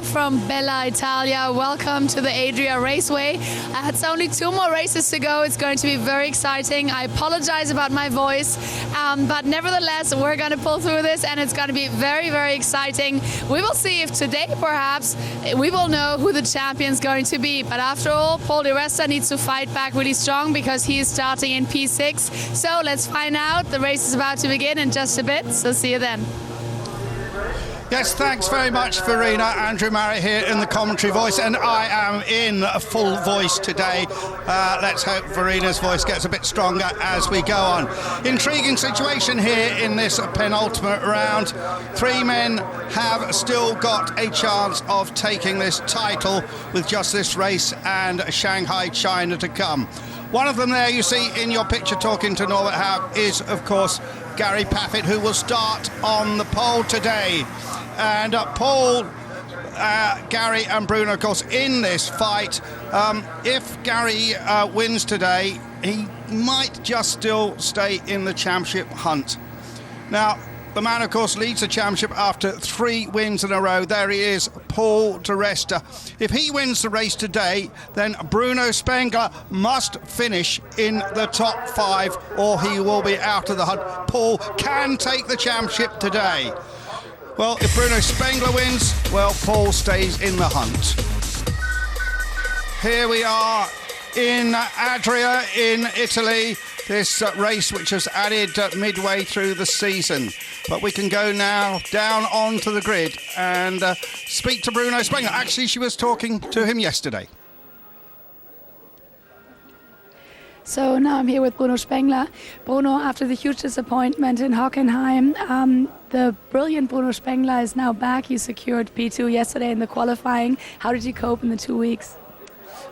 from Bella Italia. Welcome to the Adria Raceway. It's only 2 more races to go. It's going to be very exciting. I apologize about my voice, but nevertheless, we're going to pull through this and it's going to be very, very exciting. We will see if today, perhaps, we will know who the champion's going to be. But after all, Paul de Resta needs to fight back really strong because he is starting in P6. So let's find out. The race is about to begin in just a bit, so see you then. Yes, thanks very much, Verena. Andrew Marriott here in the commentary voice, and I am in a full voice today. Let's hope Verena's voice gets a bit stronger as we go on. Intriguing situation here in this penultimate round. 3 men have still got a chance of taking this title with just this race and Shanghai, China to come. One of them there you see in your picture talking to Norbert Haug is, of course, Gary Paffett, who will start on the pole today. And Paul, Gary and Bruno, of course, in this fight. If Gary wins today, he might just still stay in the championship hunt. Now, the man, of course, leads the championship after 3 wins in a row. There he is, Paul de Resta. If he wins the race today, then Bruno Spengler must finish in the top 5 or he will be out of the hunt. Paul can take the championship today. Well, if Bruno Spengler wins, well, Paul stays in the hunt. Here we are in Adria in Italy, this race which was added midway through the season. But we can go now down onto the grid and speak to Bruno Spengler. Actually, she was talking to him yesterday. So now I'm here with Bruno Spengler. Bruno, after the huge disappointment in Hockenheim, the brilliant Bruno Spengler is now back. You secured P2 yesterday in the qualifying. How did you cope in the 2 weeks?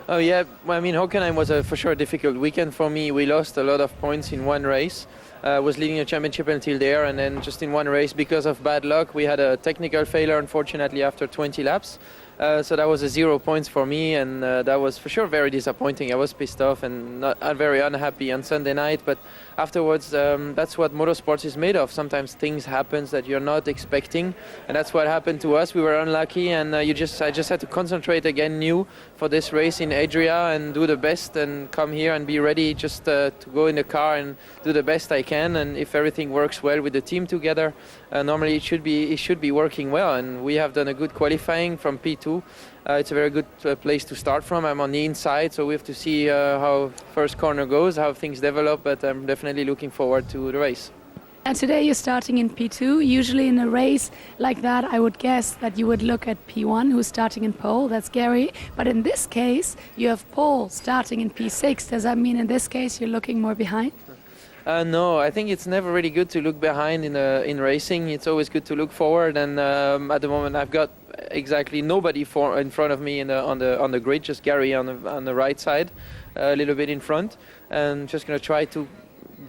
Oh yeah, well, I mean, Hockenheim was for sure a difficult weekend for me. We lost a lot of points in one race. Was leading a championship until there, and then just in one race, because of bad luck, we had a technical failure, unfortunately, after 20 laps. So that was a 0 points for me, and that was for sure very disappointing. I was pissed off and not very unhappy on Sunday night, but afterwards, that's what motorsports is made of. Sometimes things happen that you're not expecting, and that's what happened to us. We were unlucky, and I just had to concentrate again new for this race in Adria and do the best and come here and be ready just to go in the car and do the best I can. And if everything works well with the team together, normally it should be working well. And we have done a good qualifying from P2. It's a very good place to start from. I'm on the inside, so we have to see how first corner goes, how things develop, but I'm definitely looking forward to the race. And today you're starting in P2. Usually in a race like that, I would guess that you would look at P1, who's starting in pole. That's Gary. But in this case, you have Paul starting in P6. Does that mean in this case you're looking more behind? No, I think it's never really good to look behind in racing. It's always good to look forward. And at the moment, I've got exactly nobody in front of me on the grid. Just Gary on the right side, a little bit in front, and just going to try to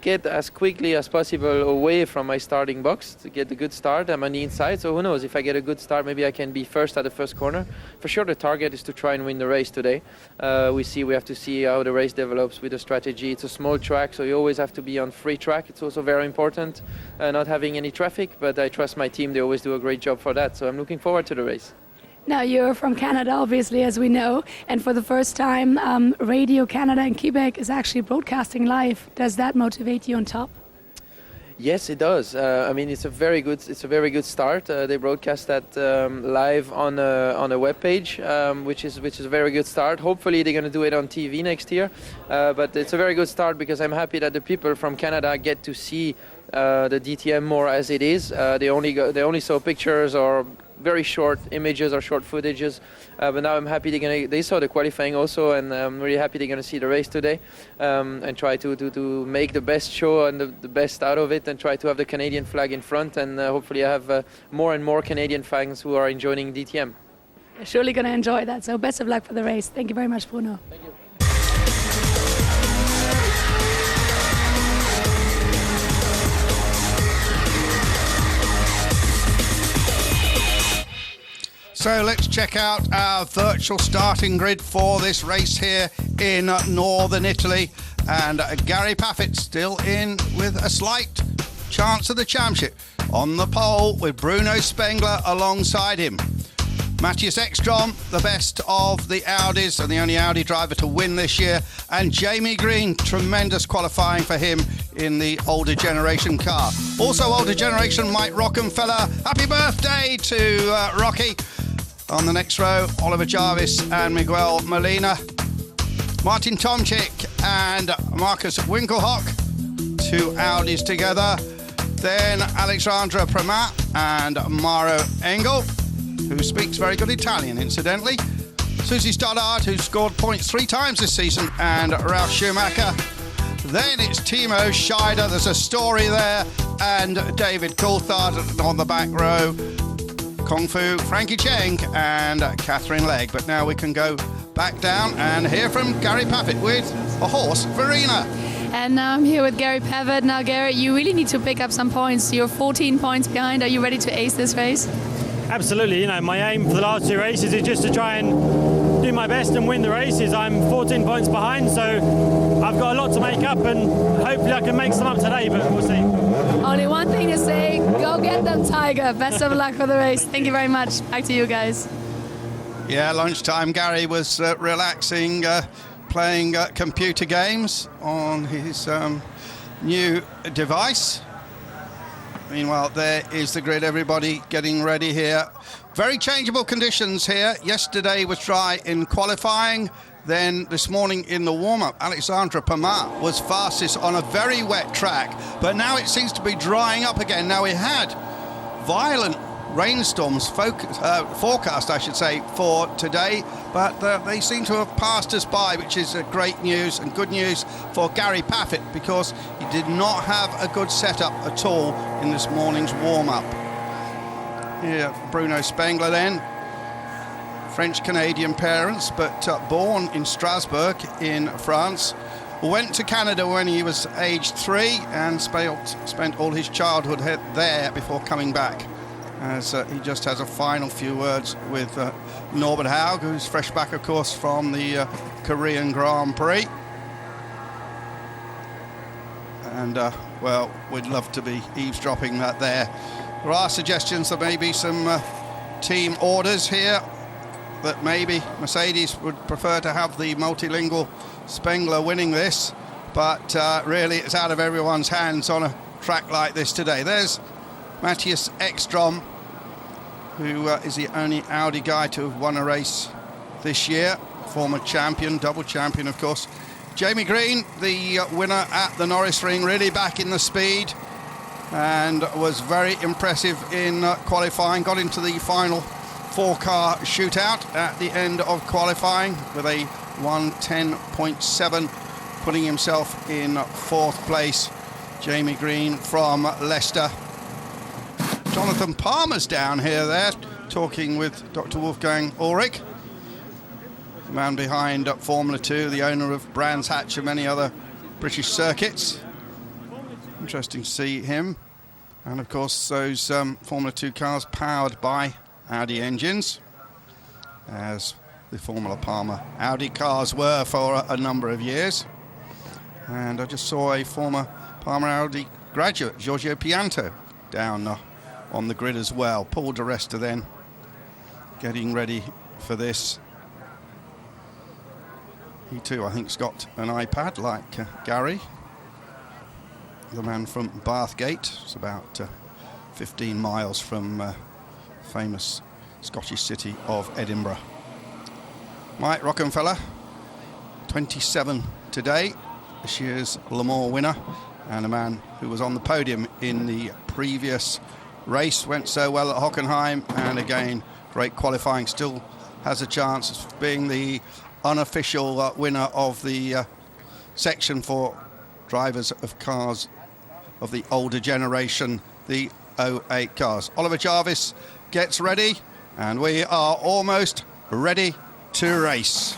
get as quickly as possible away from my starting box to get a good start. I'm on the inside, so who knows, if I get a good start, maybe I can be first at the first corner. For sure the target is to try and win the race today. We have to see how the race develops with the strategy. It's a small track, so you always have to be on free track. It's also very important not having any traffic, but I trust my team. They always do a great job for that, so I'm looking forward to the race. Now, you're from Canada, obviously, as we know, and for the first time, Radio Canada in Quebec is actually broadcasting live. Does that motivate you on top? Yes, it does. I mean, it's a very good start. They broadcast that live on a web page, which is a very good start. Hopefully, they're going to do it on TV next year. But it's a very good start because I'm happy that the people from Canada get to see the DTM more as it is. They only saw pictures or very short images or short footages, but now I'm happy they saw the qualifying also, and I'm really happy they're going to see the race today and try to make the best show and the best out of it, and try to have the Canadian flag in front, and hopefully I have more and more Canadian fans who are enjoying DTM. They're surely going to enjoy that, so best of luck for the race. Thank you very much, Bruno. Thank you. So let's check out our virtual starting grid for this race here in northern Italy. And Gary Paffett still in with a slight chance of the championship. On the pole with Bruno Spengler alongside him. Matthias Ekstrom, the best of the Audis and the only Audi driver to win this year. And Jamie Green, tremendous qualifying for him in the older generation car. Also older generation, Mike Rockenfeller. Happy birthday to Rocky. On the next row, Oliver Jarvis and Miguel Molina. Martin Tomczyk and Marcus Winkelhock, 2 Audis together. Then Alexandra Premat and Mauro Engel, who speaks very good Italian, incidentally. Susie Stoddart, who scored points 3 times this season, and Ralf Schumacher. Then it's Timo Scheider, there's a story there, and David Coulthard on the back row. Kung Fu, Frankie Cheng, and Catherine Legg. But now we can go back down and hear from Gary Paffett with a horse, Verena. And now I'm here with Gary Paffett. Now, Gary, you really need to pick up some points. You're 14 points behind. Are you ready to ace this race? Absolutely. You know, my aim for the last 2 races is just to try and do my best and win the races. I'm 14 points behind, so I've got a lot to make up, and hopefully I can make some up today, but we'll see. Only one thing to say, go get them, Tiger. Best of luck for the race. Thank you very much. Back to you guys. Yeah, lunchtime, Gary was relaxing, playing computer games on his new device. Meanwhile, there is the grid, everybody getting ready here. Very changeable conditions here. Yesterday was dry in qualifying. Then this morning in the warm-up, Alexandra Premat was fastest on a very wet track. But now it seems to be drying up again. Now we had violent rainstorms forecast, I should say, for today, but they seem to have passed us by, which is great news and good news for Gary Paffett, because he did not have a good setup at all in this morning's warm-up. Here, Bruno Spengler then, French-Canadian parents, but born in Strasbourg in France. Went to Canada when he was aged 3 and spent all his childhood there before coming back. As he just has a final few words with Norbert Haug, who's fresh back, of course, from the Korean Grand Prix. And, well, we'd love to be eavesdropping that there. There are suggestions there may be some team orders here, that maybe Mercedes would prefer to have the multilingual Spengler winning this, but really it's out of everyone's hands on a track like this today. There's Matthias Ekstrom, who is the only Audi guy to have won a race this year, former champion, double champion, of course. Jamie Green, the winner at the Norris Ring, really back in the speed and was very impressive in qualifying, got into the final 4-car shootout at the end of qualifying with a 1:10.7, putting himself in 4th place. Jamie Green from Leicester. Jonathan Palmer's down here there, talking with Dr. Wolfgang Ulrich, the man behind Formula 2, the owner of Brands Hatch and many other British circuits. Interesting to see him. And of course, those Formula 2 cars powered by Audi engines, as the Formula Palmer Audi cars were for a number of years. And I just saw a former Palmer Audi graduate, Giorgio Pianto, down on the grid as well. Paul Di Resta then getting ready for this. He too, I think, has got an iPad like Gary, the man from Bathgate. It's about 15 miles from famous Scottish city of Edinburgh. Mike Rockenfeller, 27 today, this year's Le Mans winner, and a man who was on the podium in the previous race. Went so well at Hockenheim, and again, great qualifying. Still has a chance of being the unofficial winner of the section for drivers of cars of the older generation, the 08 cars. Oliver Jarvis gets ready, and we are almost ready to race.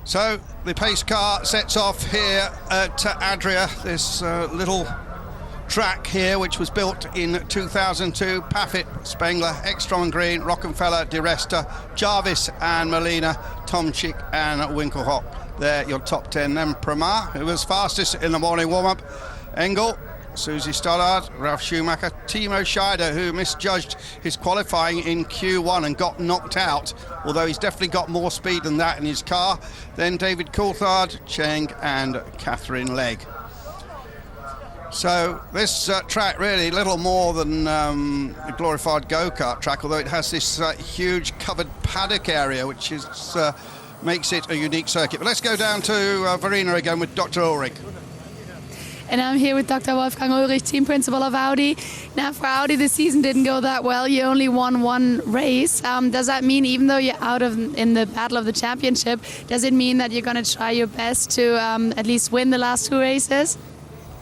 So the pace car sets off here at Adria, this little track here, which was built in 2002. Paffett, Spengler, Ekstrom and Green, Rockenfeller, Di Resta, Jarvis and Molina Tomczyk and Winkelhock. They're your top 10. Then Pramar, who was fastest in the morning warm-up. Engel, Susie Stoddart, Ralf Schumacher, Timo Scheider, who misjudged his qualifying in Q1 and got knocked out, although he's definitely got more speed than that in his car. Then David Coulthard, Cheng and Catherine Legg. So this track really little more than a glorified go-kart track, although it has this huge covered paddock area, which is makes it a unique circuit. But let's go down to Verena again with Dr. Ulrich. And I'm here with Dr. Wolfgang Ulrich, team principal of Audi. Now, for Audi, the season didn't go that well. You only won one race. Does that mean, even though you're out in the battle of the championship, does it mean that you're going to try your best to at least win the last two races?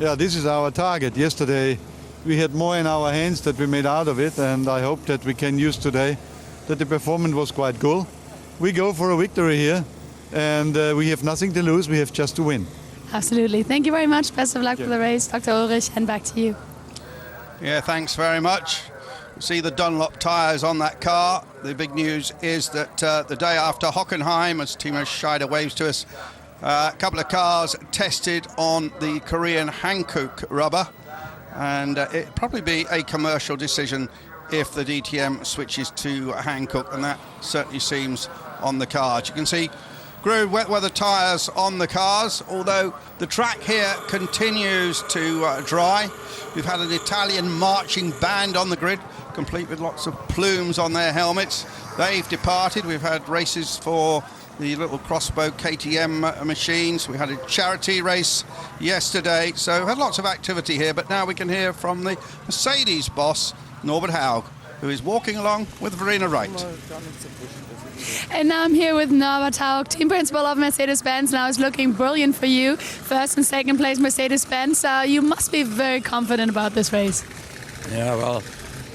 Yeah, this is our target. Yesterday, we had more in our hands that we made out of it, and I hope that we can use today that the performance was quite good. We go for a victory here, and we have nothing to lose. We have just to win. Absolutely. Thank you very much. Best of luck for the race, Dr. Ulrich, and back to you. Yeah, thanks very much. See the Dunlop tyres on that car. The big news is that the day after Hockenheim, as Timo Scheider waves to us, a couple of cars tested on the Korean Hankook rubber, and it'd probably be a commercial decision if the DTM switches to Hankook, and that certainly seems on the cards. You can see grooved wet weather tyres on the cars, although the track here continues to dry. We've had an Italian marching band on the grid, complete with lots of plumes on their helmets. They've departed. We've had races for the little crossbow KTM machines. We had a charity race yesterday, so we've had lots of activity here. But now we can hear from the Mercedes boss, Norbert Haug, who is walking along with Verena Wright. And now I'm here with Norbert Haug, team principal of Mercedes-Benz. Now it's looking brilliant for you. First and second place Mercedes-Benz. You must be very confident about this race. Yeah, well,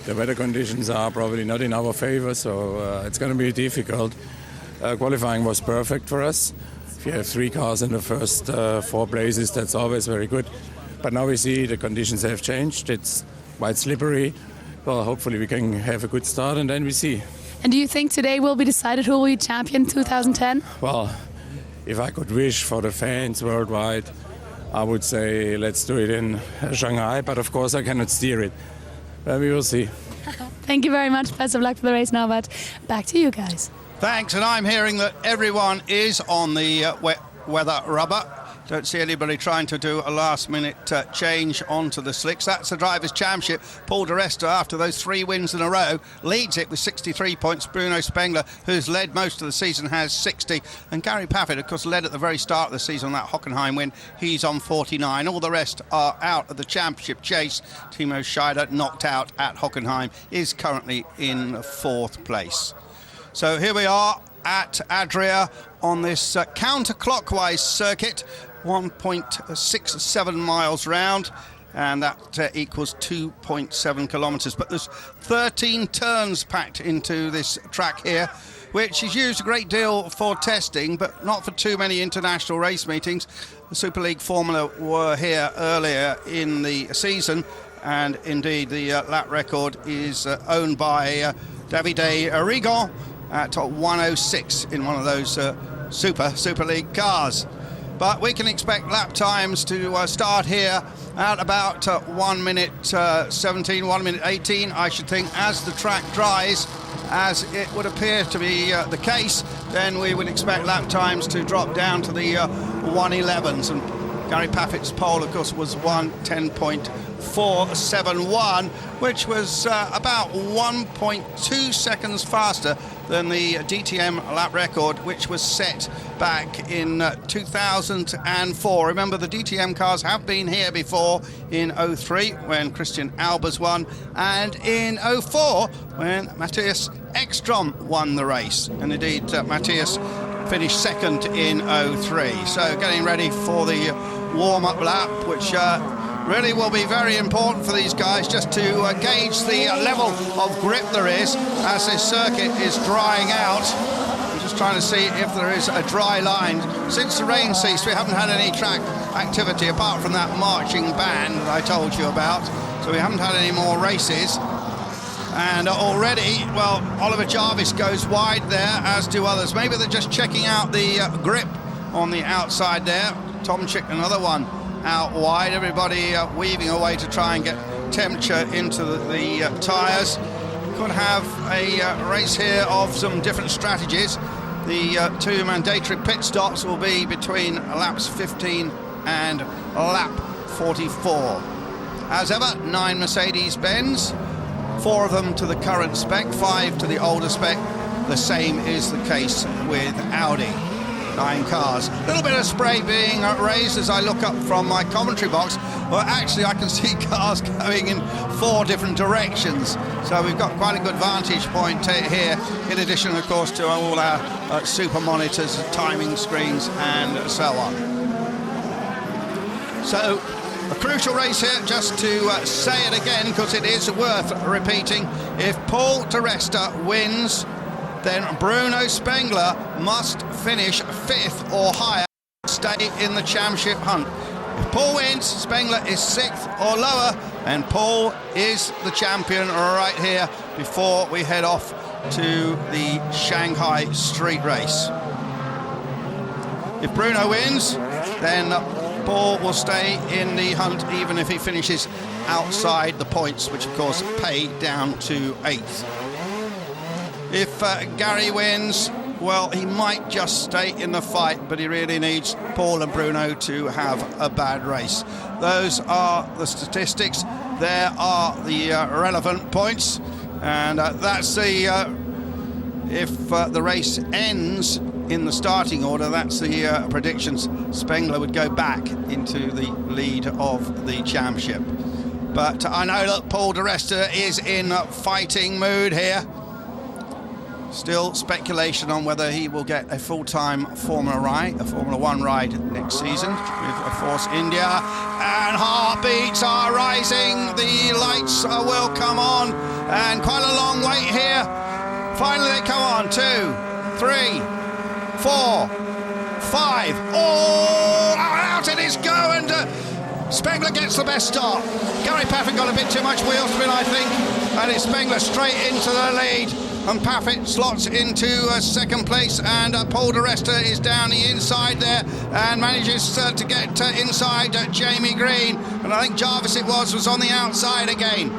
the weather conditions are probably not in our favor, so it's going to be difficult. Qualifying was perfect for us. If you have three cars in the first four places, that's always very good. But now we see the conditions have changed. It's quite slippery. Well, hopefully we can have a good start, and then we see. And do you think today will be decided who will be champion 2010? Well, if I could wish for the fans worldwide, I would say let's do it in Shanghai, but of course I cannot steer it. But we will see. Thank you very much. Best of luck for the race, Norbert. Back to you guys. Thanks, and I'm hearing that everyone is on the wet weather rubber. Don't see anybody trying to do a last-minute change onto the slicks. That's the Drivers' Championship. Paul di Resta, after those 3 wins in a row, leads it with 63 points. Bruno Spengler, who's led most of the season, has 60. And Gary Paffett, of course, led at the very start of the season on that Hockenheim win. He's on 49. All the rest are out of the championship chase. Timo Scheider, knocked out at Hockenheim, is currently in 4th place. So here we are at Adria on this counterclockwise circuit, 1.67 miles round, and that equals 2.7 kilometres. But there's 13 turns packed into this track here, which is used a great deal for testing, but not for too many international race meetings. The Super League Formula were here earlier in the season, and indeed the lap record is owned by Davide Rigon at 106 in one of those Super League cars. But we can expect lap times to start here at about 1 minute 17, 1 minute 18, I should think. As the track dries, as it would appear to be the case, then we would expect lap times to drop down to the 1:11s. And Gary Paffett's pole, of course, was 1:10.471, which was about 1.2 seconds faster than the DTM lap record, which was set back in 2004. Remember, the DTM cars have been here before in 03 when Christian Albers won, and in 04 when Matthias Ekstrom won the race. And indeed, Matthias finished second in 03. So getting ready for the warm-up lap, which really will be very important for these guys, just to gauge the level of grip there is as this circuit is drying out. I'm just trying to see if there is a dry line. Since the rain ceased, we haven't had any track activity apart from that marching band that I told you about, so we haven't had any more races. And already, well, Oliver Jarvis goes wide there, as do others. Maybe they're just checking out the grip on the outside there. Tomczyk, another one out wide. Everybody weaving away to try and get temperature into the tyres. Could have a race here of some different strategies. The 2 mandatory pit stops will be between laps 15 and lap 44. As ever, 9 Mercedes-Benz, 4 of them to the current spec, 5 to the older spec. The same is the case with Audi. 9 cars. A little bit of spray being raised as I look up from my commentary box. Well, actually, I can see cars going in 4 different directions. So we've got quite a good vantage point here, in addition, of course, to all our super monitors, timing screens, and so on. So, a crucial race here, just to say it again, because it is worth repeating. If Paul di Resta wins, then Bruno Spengler must finish 5th or higher, stay in the championship hunt. If Paul wins, Spengler is 6th or lower, and Paul is the champion right here before we head off to the Shanghai street race. If Bruno wins, then Paul will stay in the hunt even if he finishes outside the points, which of course pay down to 8th. If Gary wins, well, he might just stay in the fight, but he really needs Paul and Bruno to have a bad race. Those are the statistics. There are the relevant points, and that's the if the race ends in the starting order, that's the predictions. Spengler would go back into the lead of the championship. But I know that Paul di Resta is in fighting mood here. Still speculation on whether he will get a full-time Formula One ride next season with Force India. And heartbeats are rising, the lights will come on, and quite a long wait here. Finally they come on, 2, 3, 4, 5. Oh, out it is go, and Spengler gets the best start. Gary Paffett got a bit too much wheel spin, I think, and it's Spengler straight into the lead. And Paffett slots into second place, and Paul di Resta is down the inside there and manages to get inside Jamie Green, and I think Jarvis was on the outside again.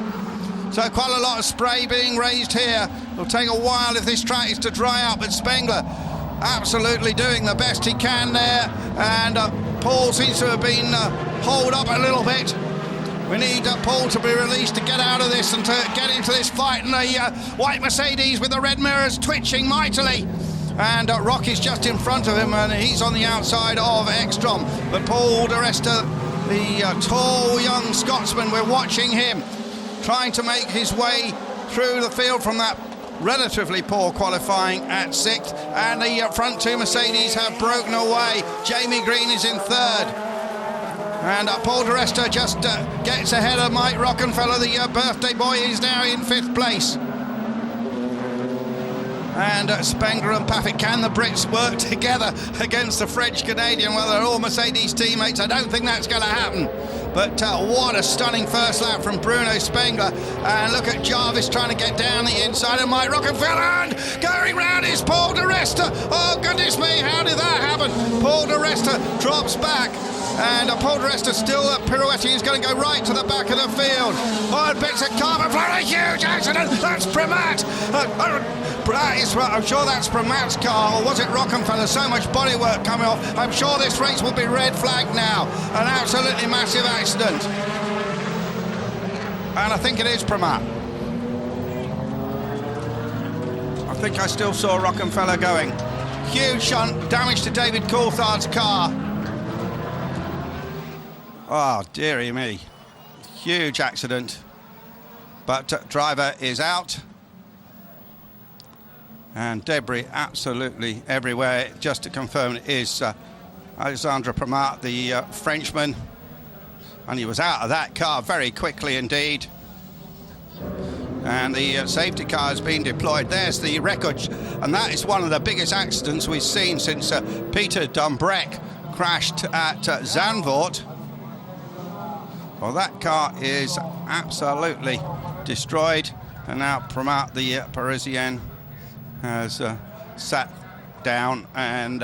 So quite a lot of spray being raised here. It'll take a while if this track is to dry out, but Spengler absolutely doing the best he can there, and Paul seems to have been holed up a little bit. We need Paul to be released to get out of this and to get into this fight. And the white Mercedes with the red mirrors twitching mightily. And Rock is just in front of him, and he's on the outside of Ekstrom. But Paul di Resta, the tall young Scotsman, we're watching him trying to make his way through the field from that relatively poor qualifying at 6th. And the front 2 Mercedes have broken away. Jamie Green is in 3rd. And Paul di Resta just gets ahead of Mike Rockenfeller, the birthday boy. Is now in 5th place. And Spengler and Paffett, can the Brits work together against the French-Canadian? Well, they're all Mercedes teammates. I don't think that's going to happen. But what a stunning first lap from Bruno Spengler. And look at Jarvis trying to get down the inside of Mike Rockenfeller. And going round is Paul di Resta. Oh, goodness me, how did that happen? Paul di Resta drops back. And Paul di Resta still pirouetting. He's going to go right to the back of the field. Oh, and bits of carbon flat, a huge accident. That's Primat. I'm sure that's Primat's car, or was it Rockenfeller? So much bodywork coming off. I'm sure this race will be red flagged now. An absolutely massive accident. And I think it is Primat. I think I still saw Rockenfeller going. Huge shunt, damage to David Coulthard's car. Oh, dearie me. Huge accident. But driver is out. And debris absolutely everywhere. Just to confirm, it is Alexandre Primat, the Frenchman. And he was out of that car very quickly indeed. And the safety car has been deployed. There's the record. And that is one of the biggest accidents we've seen since Peter Dumbreck crashed at Zandvoort. Well, that car is absolutely destroyed. And now Pramat, the Parisian, has sat down and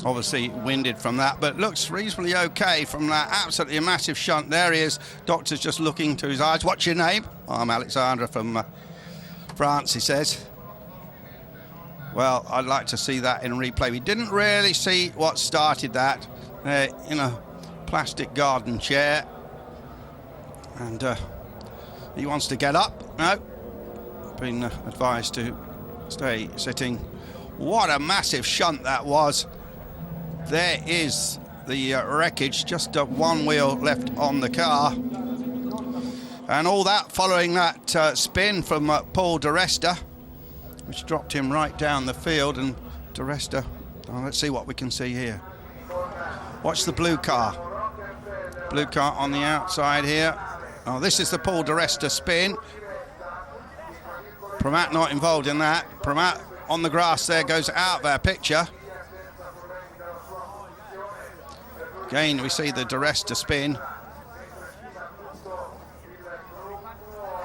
obviously winded from that, but looks reasonably okay from that absolutely massive shunt. There he is. Doctor's just looking to his eyes. What's your name? I'm Alexandra from France, he says. Well, I'd like to see that in replay. We didn't really see what started that. In a plastic garden chair. And he wants to get up. No. Been advised to stay sitting. What a massive shunt that was. There is the wreckage, just one wheel left on the car. And all that following that spin from Paul de Resta, which dropped him right down the field. And de Resta, let's see what we can see here. Watch the blue car. Blue car on the outside here. Oh, this is the Paul de Resta spin. Pramat not involved in that. Pramat on the grass there, goes out of our picture. Again, we see the de Resta spin.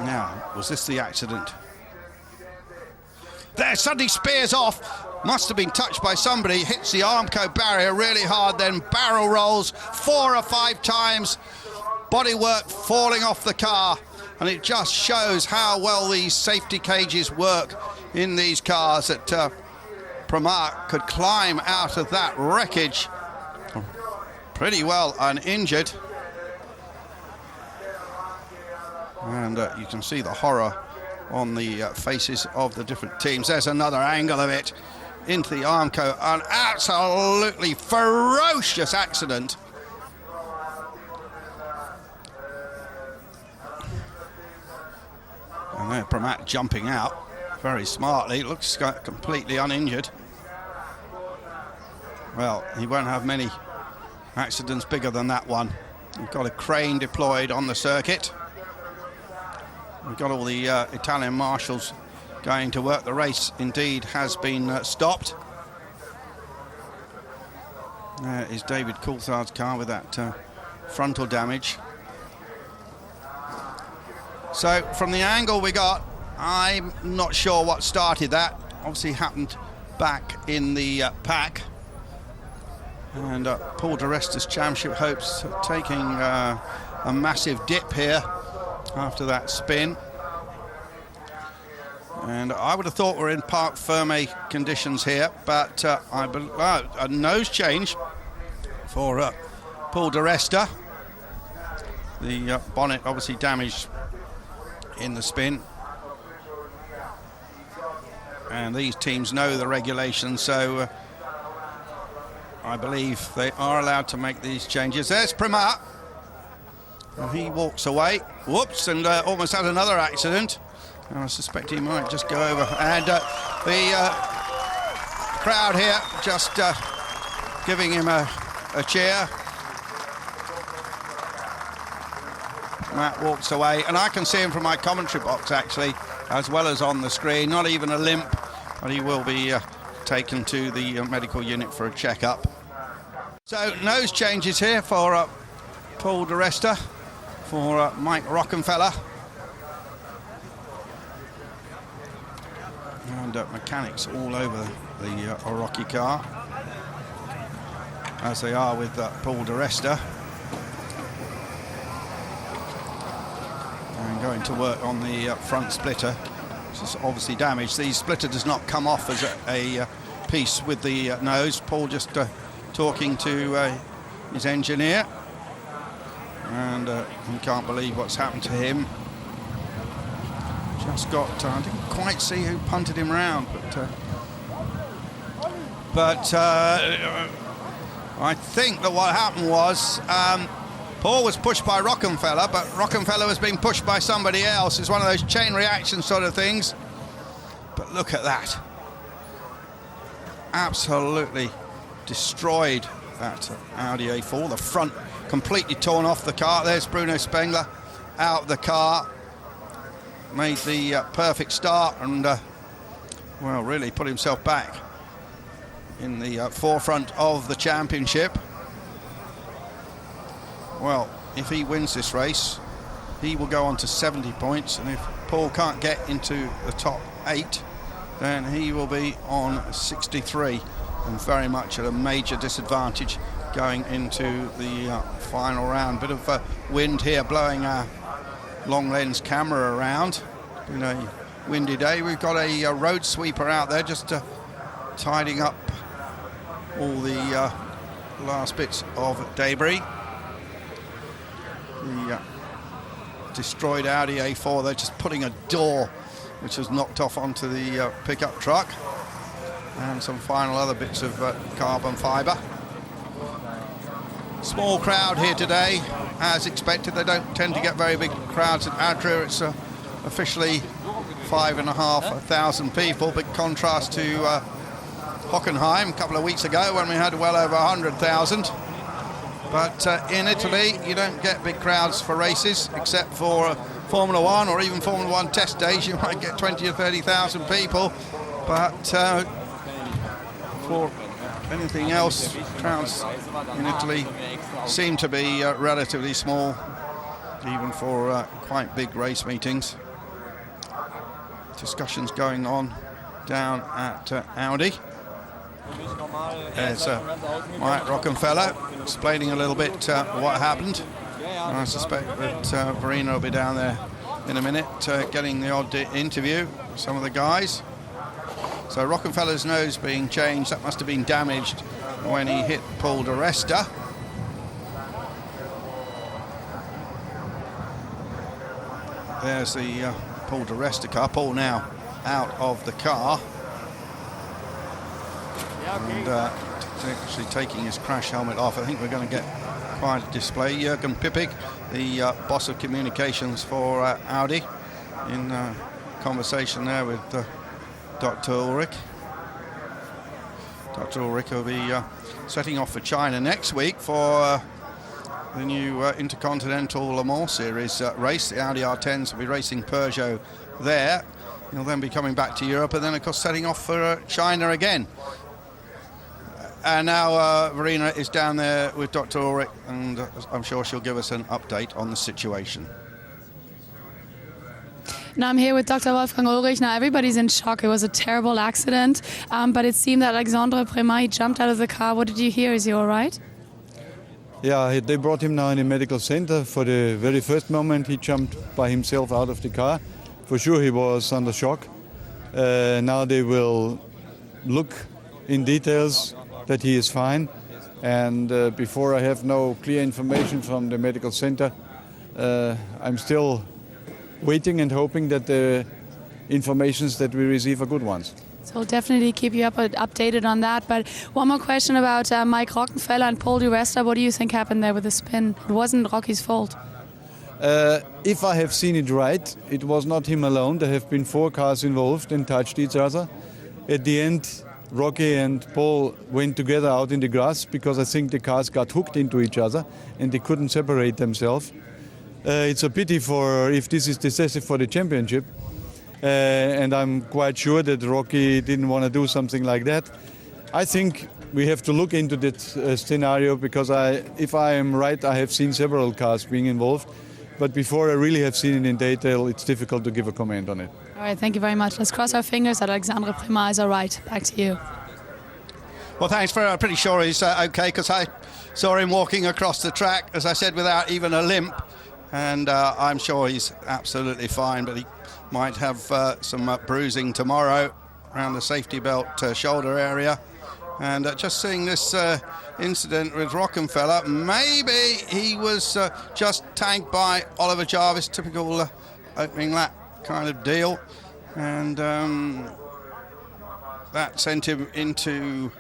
Now, was this the accident? There, suddenly spears off. Must have been touched by somebody. Hits the Armco barrier really hard, then barrel rolls 4 or 5 times. Bodywork falling off the car. And it just shows how well these safety cages work in these cars, that Pramat could climb out of that wreckage pretty well uninjured. And you can see the horror on the faces of the different teams. There's another angle of it into the Armco. An absolutely ferocious accident. And there Pramat jumping out very smartly. Looks completely uninjured. Well, he won't have many accidents bigger than that one. We've got a crane deployed on the circuit. We've got all the Italian marshals going to work. The race indeed has been stopped. There is David Coulthard's car with that frontal damage. So from the angle we got, I'm not sure what started that. Obviously happened back in the pack. And Paul de Resta's championship hopes taking a massive dip here after that spin. And I would have thought we're in parc fermé conditions here, but a nose change for Paul de Resta. The bonnet obviously damaged in the spin. And these teams know the regulations, so I believe they are allowed to make these changes. There's Pramat. He walks away. Whoops, and almost had another accident. I suspect he might just go over. And the crowd here just giving him a cheer. Matt walks away, and I can see him from my commentary box, actually, as well as on the screen. Not even a limp, but he will be taken to the medical unit for a checkup. So nose changes here for Paul de Resta, for Mike Rockenfeller. And mechanics all over the Oroki car, as they are with Paul de Resta. And going to work on the front splitter, which is obviously damaged. The splitter does not come off as a piece with the nose. Paul just talking to his engineer, and he can't believe what's happened to him. Just got, I didn't quite see who punted him round, but I think that what happened was Paul was pushed by Rockenfeller, but Rockenfeller was being pushed by somebody else. It's one of those chain reaction sort of things. But look at that. Absolutely destroyed that Audi A4. The front completely torn off the car. There's Bruno Spengler out of the car. Made the perfect start and, well, really put himself back in the forefront of the championship. Well, if he wins this race, he will go on to 70 points, and if Paul can't get into the top 8, then he will be on 63 and very much at a major disadvantage going into the final round. Bit of wind here blowing our long lens camera around. Been a windy day. We've got a road sweeper out there just tidying up all the last bits of debris. The destroyed Audi A4, they're just putting a door which was knocked off onto the pickup truck, and some final other bits of carbon fibre. Small crowd here today, as expected. They don't tend to get very big crowds at Adria. It's officially 5,500 people. Big contrast to Hockenheim a couple of weeks ago when we had well over 100,000. But in Italy, you don't get big crowds for races, except for Formula One or even Formula One test days. You might get 20 or 30,000 people. But for anything else, crowds in Italy seem to be relatively small, even for quite big race meetings. Discussions going on down at Audi. There's Mike Rockenfeller explaining a little bit what happened. And I suspect that Verena will be down there in a minute getting the odd interview with some of the guys. So Rockenfeller's nose being changed, that must have been damaged when he hit Paul de Resta. There's the Paul de Resta car. Paul now out of the car. And actually taking his crash helmet off. I think we're going to get quite a display. Jürgen Pippig, the boss of communications for Audi, in conversation there with Dr. Ulrich. Dr. Ulrich will be setting off for China next week for the new Intercontinental Le Mans Series race. The Audi R10s will be racing Peugeot there. He'll then be coming back to Europe and then, of course, setting off for China again. And now Verena is down there with Dr. Ulrich, and I'm sure she'll give us an update on the situation. Now I'm here with Dr. Wolfgang Ulrich. Now everybody's in shock. It was a terrible accident, but it seemed that Alexandre Prémat jumped out of the car. What did you hear? Is he all right? Yeah, they brought him now in the medical center. For the very first moment, he jumped by himself out of the car. For sure, he was under shock. Now they will look in details that he is fine. And before I have no clear information from the medical center, I'm still waiting and hoping that the informations that we receive are good ones. So we'll definitely keep you updated on that. But one more question about Mike Rockenfeller and Paul de Resta. What do you think happened there with the spin? It wasn't Rocky's fault. If I have seen it right, it was not him alone. There have been 4 cars involved and touched each other. At the end, Rocky and Paul went together out in the grass because I think the cars got hooked into each other and they couldn't separate themselves. It's a pity if this is decisive for the championship. And I'm quite sure that Rocky didn't want to do something like that. I think we have to look into that scenario because if I am right, I have seen several cars being involved. But before I really have seen it in detail, it's difficult to give a comment on it. All right, thank you very much. Let's cross our fingers that Alexandre Prémat is all right. Back to you. Well, thanks. I'm pretty sure he's okay because I saw him walking across the track, as I said, without even a limp. And I'm sure he's absolutely fine, but he might have some bruising tomorrow around the safety belt shoulder area. And just seeing this incident with Rockenfeller, maybe he was just tagged by Oliver Jarvis, typical opening lap kind of deal. And that sent him into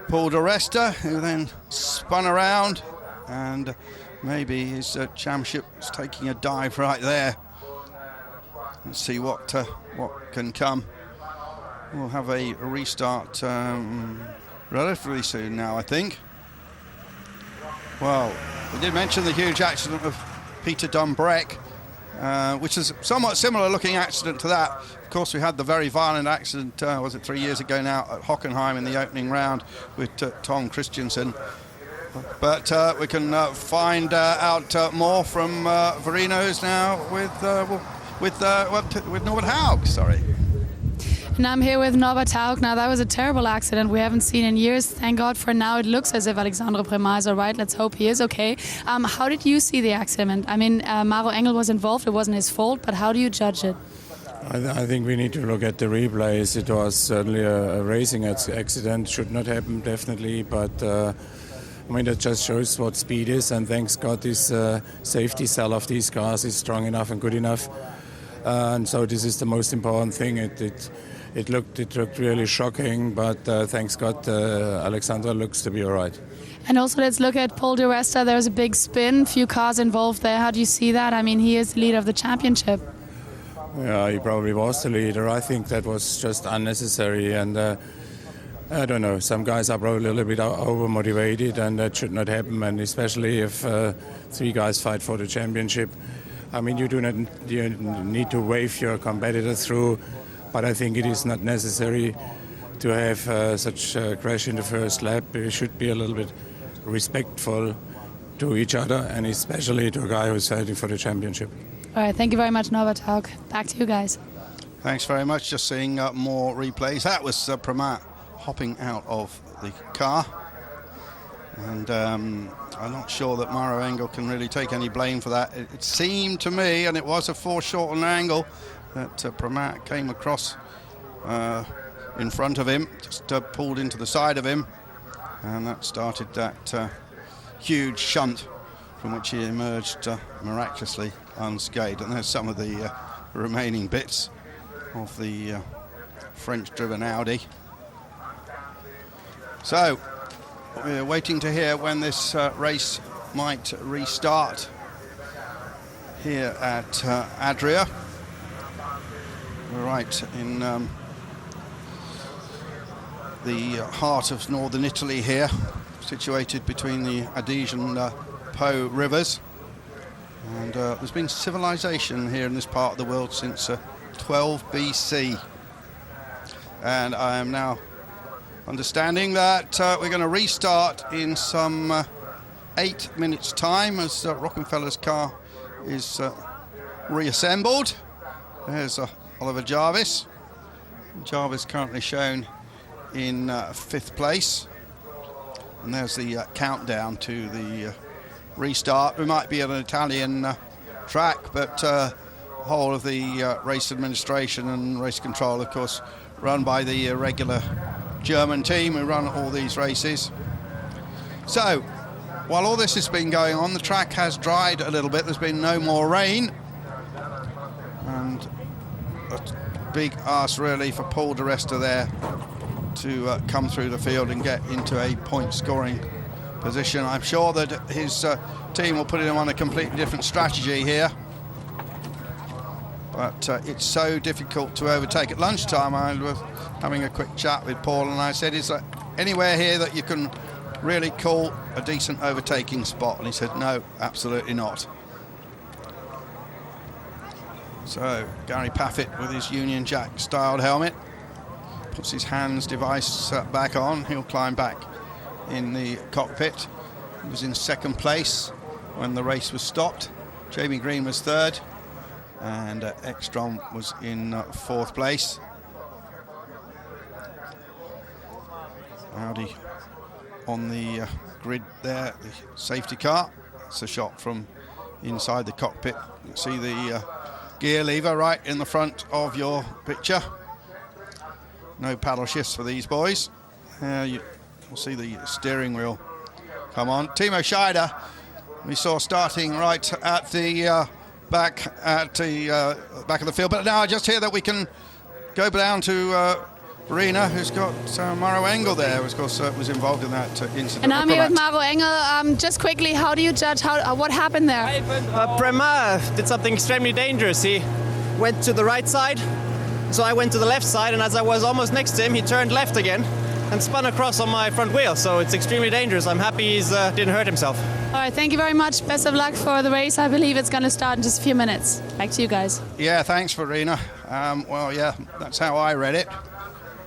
Paul de Resta, who then spun around, and maybe his championship is taking a dive right there. Let's see what can come. We'll have a restart relatively soon now, I think. Well, we did mention the huge accident of Peter Dumbreck, which is a somewhat similar looking accident to that. Of course, we had the very violent accident, was it 3 years ago now, at Hockenheim in the opening round with Tom Christensen. But we can find out more from Verena, who's now with with Norbert Haug, sorry. And I'm here with Norbert Haug. Now, that was a terrible accident we haven't seen in years. Thank God for now. It looks as if Alexandre Prémat is all right. Let's hope he is okay. How did you see the accident? I mean, Maro Engel was involved. It wasn't his fault, but how do you judge it? I think we need to look at the replays. It was certainly a racing accident. Should not happen, definitely. But, I mean, that just shows what speed is. And thanks God, this safety cell of these cars is strong enough and good enough. And so this is the most important thing. It looked really shocking, but thanks God, Alexandra looks to be all right. And also, let's look at Paul de Resta. There's a big spin, few cars involved there. How do you see that? I mean, he is the leader of the championship. Yeah, he probably was the leader. I think that was just unnecessary, and I don't know. Some guys are probably a little bit over-motivated, and that should not happen. And especially if 3 guys fight for the championship. I mean, you need to wave your competitor through. But I think it is not necessary to have such a crash in the first lap. We should be a little bit respectful to each other, and especially to a guy who's fighting for the championship. All right, thank you very much, Norbert Haug. Back to you guys. Thanks very much. Just seeing more replays. That was Prémat hopping out of the car. And I'm not sure that Maro Engel can really take any blame for that. It seemed to me, and it was a foreshortened angle, that Prémat came across in front of him, just pulled into the side of him, and that started that huge shunt from which he emerged miraculously unscathed. And there's some of the remaining bits of the French-driven Audi. So we're waiting to hear when this race might restart here at Adria. We're right in the heart of northern Italy here, situated between the Adige and Po rivers. And there's been civilization here in this part of the world since 12 BC. And I am now understanding that we're going to restart in some 8 minutes' time as Rockenfeller's car is reassembled. There's Oliver Jarvis. Jarvis currently shown in 5th place. And there's the countdown to the restart. We might be at an Italian track, but the whole of the race administration and race control, of course, run by the regular German team who run all these races. So, while all this has been going on, the track has dried a little bit. There's been no more rain. And a big ask, really, for Paul de Resta there to come through the field and get into a point-scoring position. I'm sure that his team will put him on a completely different strategy here. But it's so difficult to overtake. At lunchtime, I was having a quick chat with Paul, and I said, is there anywhere here that you can really call a decent overtaking spot? And he said, no, absolutely not. So, Gary Paffett with his Union Jack-styled helmet puts his hands device back on. He'll climb back in the cockpit. He was in 2nd place when the race was stopped. Jamie Green was 3rd. And Ekstrom was in 4th place. Audi on the grid there, the safety car. It's a shot from inside the cockpit. You can see the gear lever right in the front of your picture. No paddle shifts for these boys. You'll see the steering wheel come on. Timo Scheider, we saw starting right at the back of the field, but now I just hear that we can go down to Verena, who's got Maro Engel there, who of course was involved in that incident. And I'm here with Maro Engel. Just quickly, how do you judge what happened there? Prémat did something extremely dangerous. He went to the right side, so I went to the left side, and as I was almost next to him, he turned left again and spun across on my front wheel, so it's extremely dangerous. I'm happy he didn't hurt himself. All right, thank you very much. Best of luck for the race. I believe it's going to start in just a few minutes. Back to you guys. Yeah, thanks, Verena. Well, yeah, that's how I read it,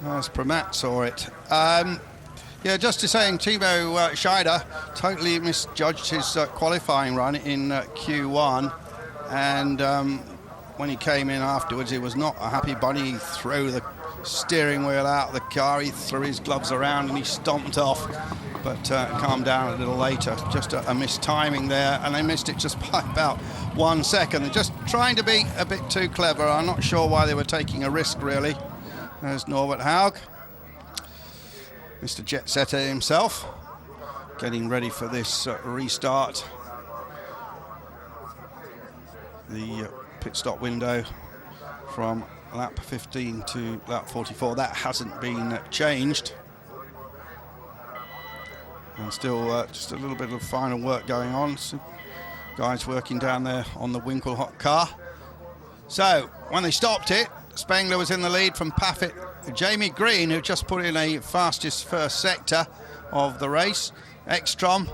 as Prémat saw it. Yeah, just to saying, Timo Scheider totally misjudged his qualifying run in Q1, and when he came in afterwards, he was not a happy bunny. He threw the steering wheel out of the car, he threw his gloves around and he stomped off, but calmed down a little later. Just a mistiming there, and they missed it just by about 1 second. They're just trying to be a bit too clever. I'm not sure why they were taking a risk, really. There's Norbert Haug, Mr. Jet Setter himself, getting ready for this restart. The pit stop window from lap 15 to lap 44, that hasn't been changed. And still just a little bit of final work going on. So guys working down there on the Winkelhock car. So when they stopped it, Spengler was in the lead from Paffett. Jamie Green, who just put in a fastest first sector of the race. Ekstrom,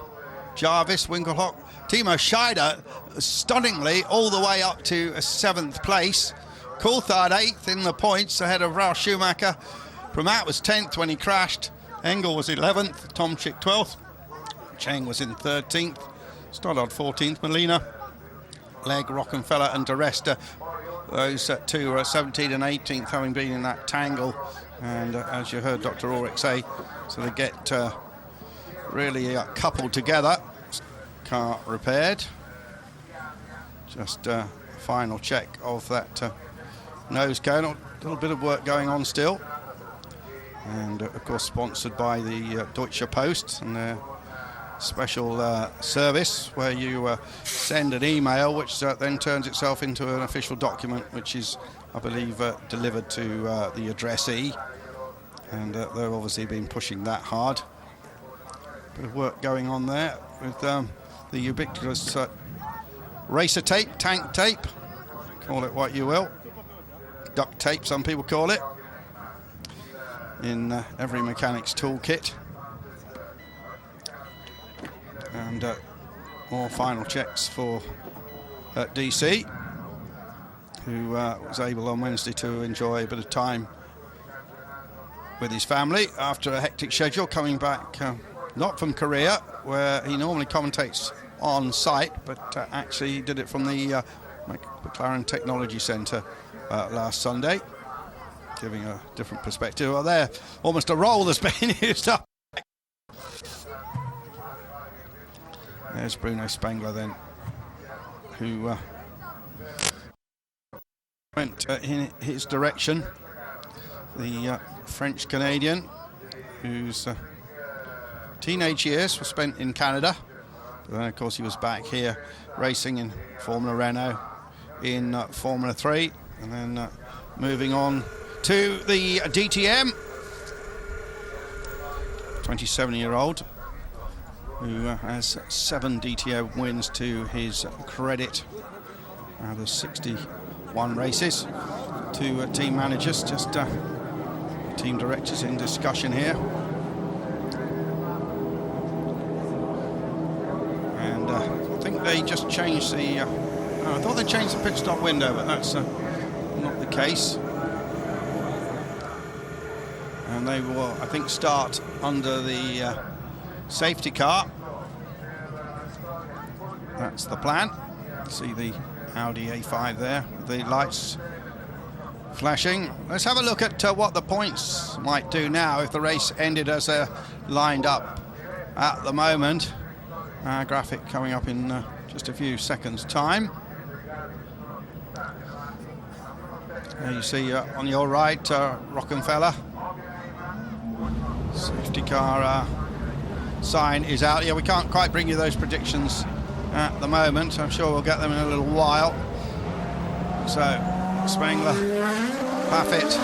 Jarvis, Winkelhock. Timo Scheider, stunningly, all the way up to 7th place. Coulthard 8th in the points, ahead of Ralf Schumacher. Pramat was 10th when he crashed. Engel was 11th. Tomczyk 12th. Cheng was in 13th. Stoddart 14th. Molina, Legg, Rockenfeller and De Resta. Those two are 17th and 18th, having been in that tangle. And as you heard Dr. Ulrich say, so they get really coupled together. Car repaired. Just final check of that nose cone. A little bit of work going on still. And of course sponsored by the Deutsche Post and their special service where you send an email which then turns itself into an official document, which is, I believe, delivered to the addressee. And they've obviously been pushing that hard. Bit of work going on there with the ubiquitous racer tape, tank tape, call it what you will. Duct tape, some people call it, in every mechanic's toolkit. And more final checks for DC, who was able on Wednesday to enjoy a bit of time with his family after a hectic schedule, coming back not from Korea, where he normally commentates on site, but actually he did it from the McLaren Technology Centre last Sunday, giving a different perspective. Well, there, almost a roll that's been used up. There's Bruno Spengler then, who went in his direction. The French-Canadian, whose teenage years were spent in Canada. But then, of course, he was back here racing in Formula Renault, in Formula 3, and then moving on to the DTM. 27-year-old who has 7 DTM wins to his credit out of 61 races. 2 team managers, just team directors in discussion here. And I think they just changed the... I thought they changed the pit stop window, but that's not the case. And they will, I think, start under the safety car. That's the plan. See the Audi A5 there, the lights flashing. Let's have a look at what the points might do now if the race ended as they're lined up at the moment. Graphic coming up in just a few seconds' time. There you see on your right, Rockenfeller. Safety car sign is out. Yeah, we can't quite bring you those predictions at the moment. I'm sure we'll get them in a little while. So, Spengler, Paffett,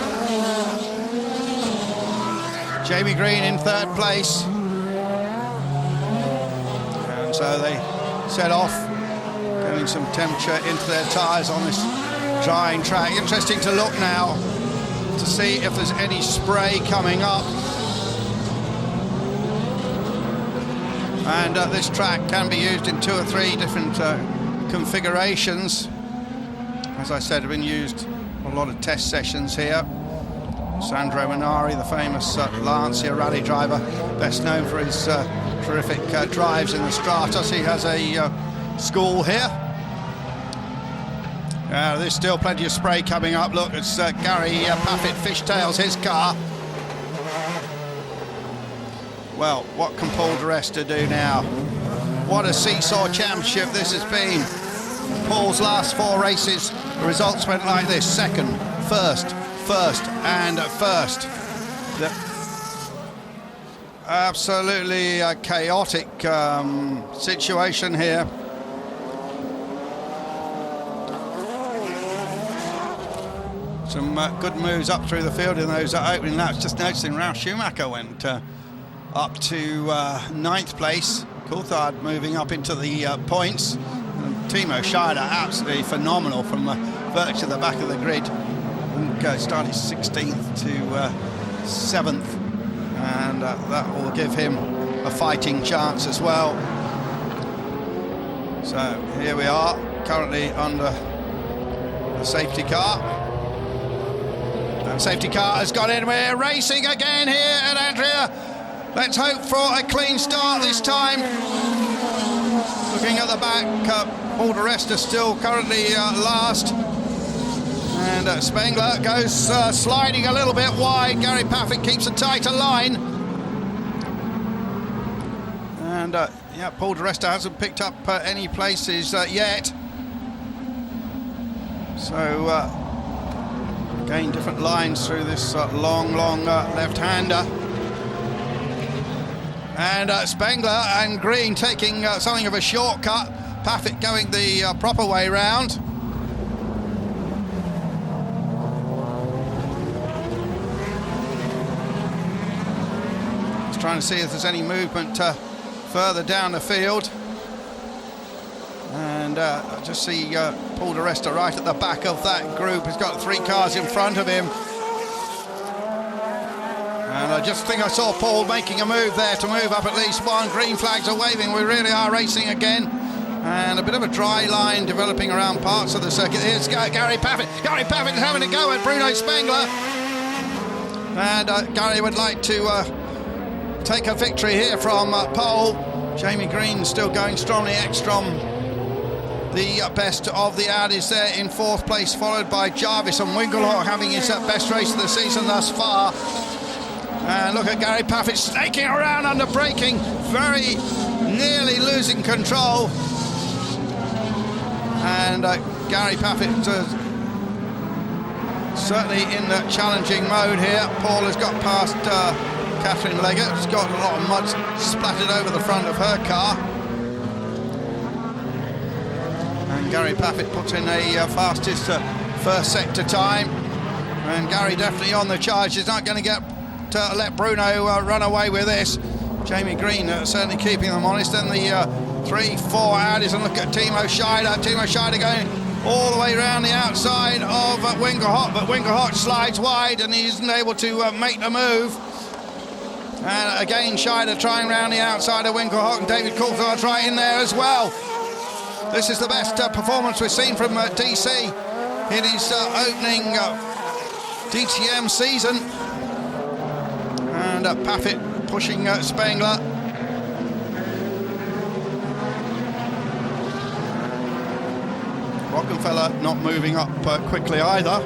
Jamie Green in 3rd place. And so they set off, getting some temperature into their tyres on this drying track. Interesting to look now to see if there's any spray coming up. And this track can be used in 2 or 3 different configurations. As I said, have been used a lot of test sessions here. Sandro Minari, the famous Lancia rally driver, best known for his terrific drives in the Stratos. He has a school here. There's still plenty of spray coming up. Look, it's Gary Paffett fishtails his car. Well, what can Paul di Resta do now? What a seesaw championship this has been. Paul's last 4 races, the results went like this: second, first, and first. Absolutely chaotic situation here. Some good moves up through the field in those opening laps. Just noticing Ralf Schumacher went up to 9th place. Coulthard moving up into the points. And Timo Scheider absolutely phenomenal from virtue of the back of the grid. And started 16th to 7th. And that will give him a fighting chance as well. So here we are, currently under the safety car. And safety car has got in. We're racing again here at Adria. Let's hope for a clean start this time. Looking at the back, Paul di Resta still currently last. And Spengler goes sliding a little bit wide. Gary Paffett keeps a tighter line. And yeah, Paul di Resta hasn't picked up any places yet. So again, different lines through this long left-hander. And Spengler and Green taking something of a shortcut. Paffett going the proper way round. Just trying to see if there's any movement further down the field. And I just see Paul di Resta right at the back of that group. He's got 3 cars in front of him. And I just think I saw Paul making a move there to move up at least one. Green flags are waving. We really are racing again. And a bit of a dry line developing around parts of the circuit. Here's Gary Paffett. Gary Paffett is having a go at Bruno Spengler. And Gary would like to take a victory here from pole. Jamie Green still going strongly. Ekstrom, the best of the Audis, there in 4th place, followed by Jarvis, and Winkelhock having his best race of the season thus far. And look at Gary Paffett snaking around under braking, very nearly losing control. And Gary Paffett certainly in the challenging mode here. Paul has got past Catherine Leggett. She's got a lot of mud splattered over the front of her car. And Gary Paffett puts in a fastest first sector time. And Gary definitely on the charge. He's not going to get to let Bruno run away with this. Jamie Green certainly keeping them honest. And the 3-4 Audis, and look at Timo Scheider. Timo Scheider going all the way around the outside of Winkelhock, but Winkelhock slides wide and he isn't able to make the move. And again, Scheider trying around the outside of Winkelhock, and David Coulthard's right in there as well. This is the best performance we've seen from DC in his opening DTM season. And Paffett pushing Spengler. Rockenfeller not moving up quickly either.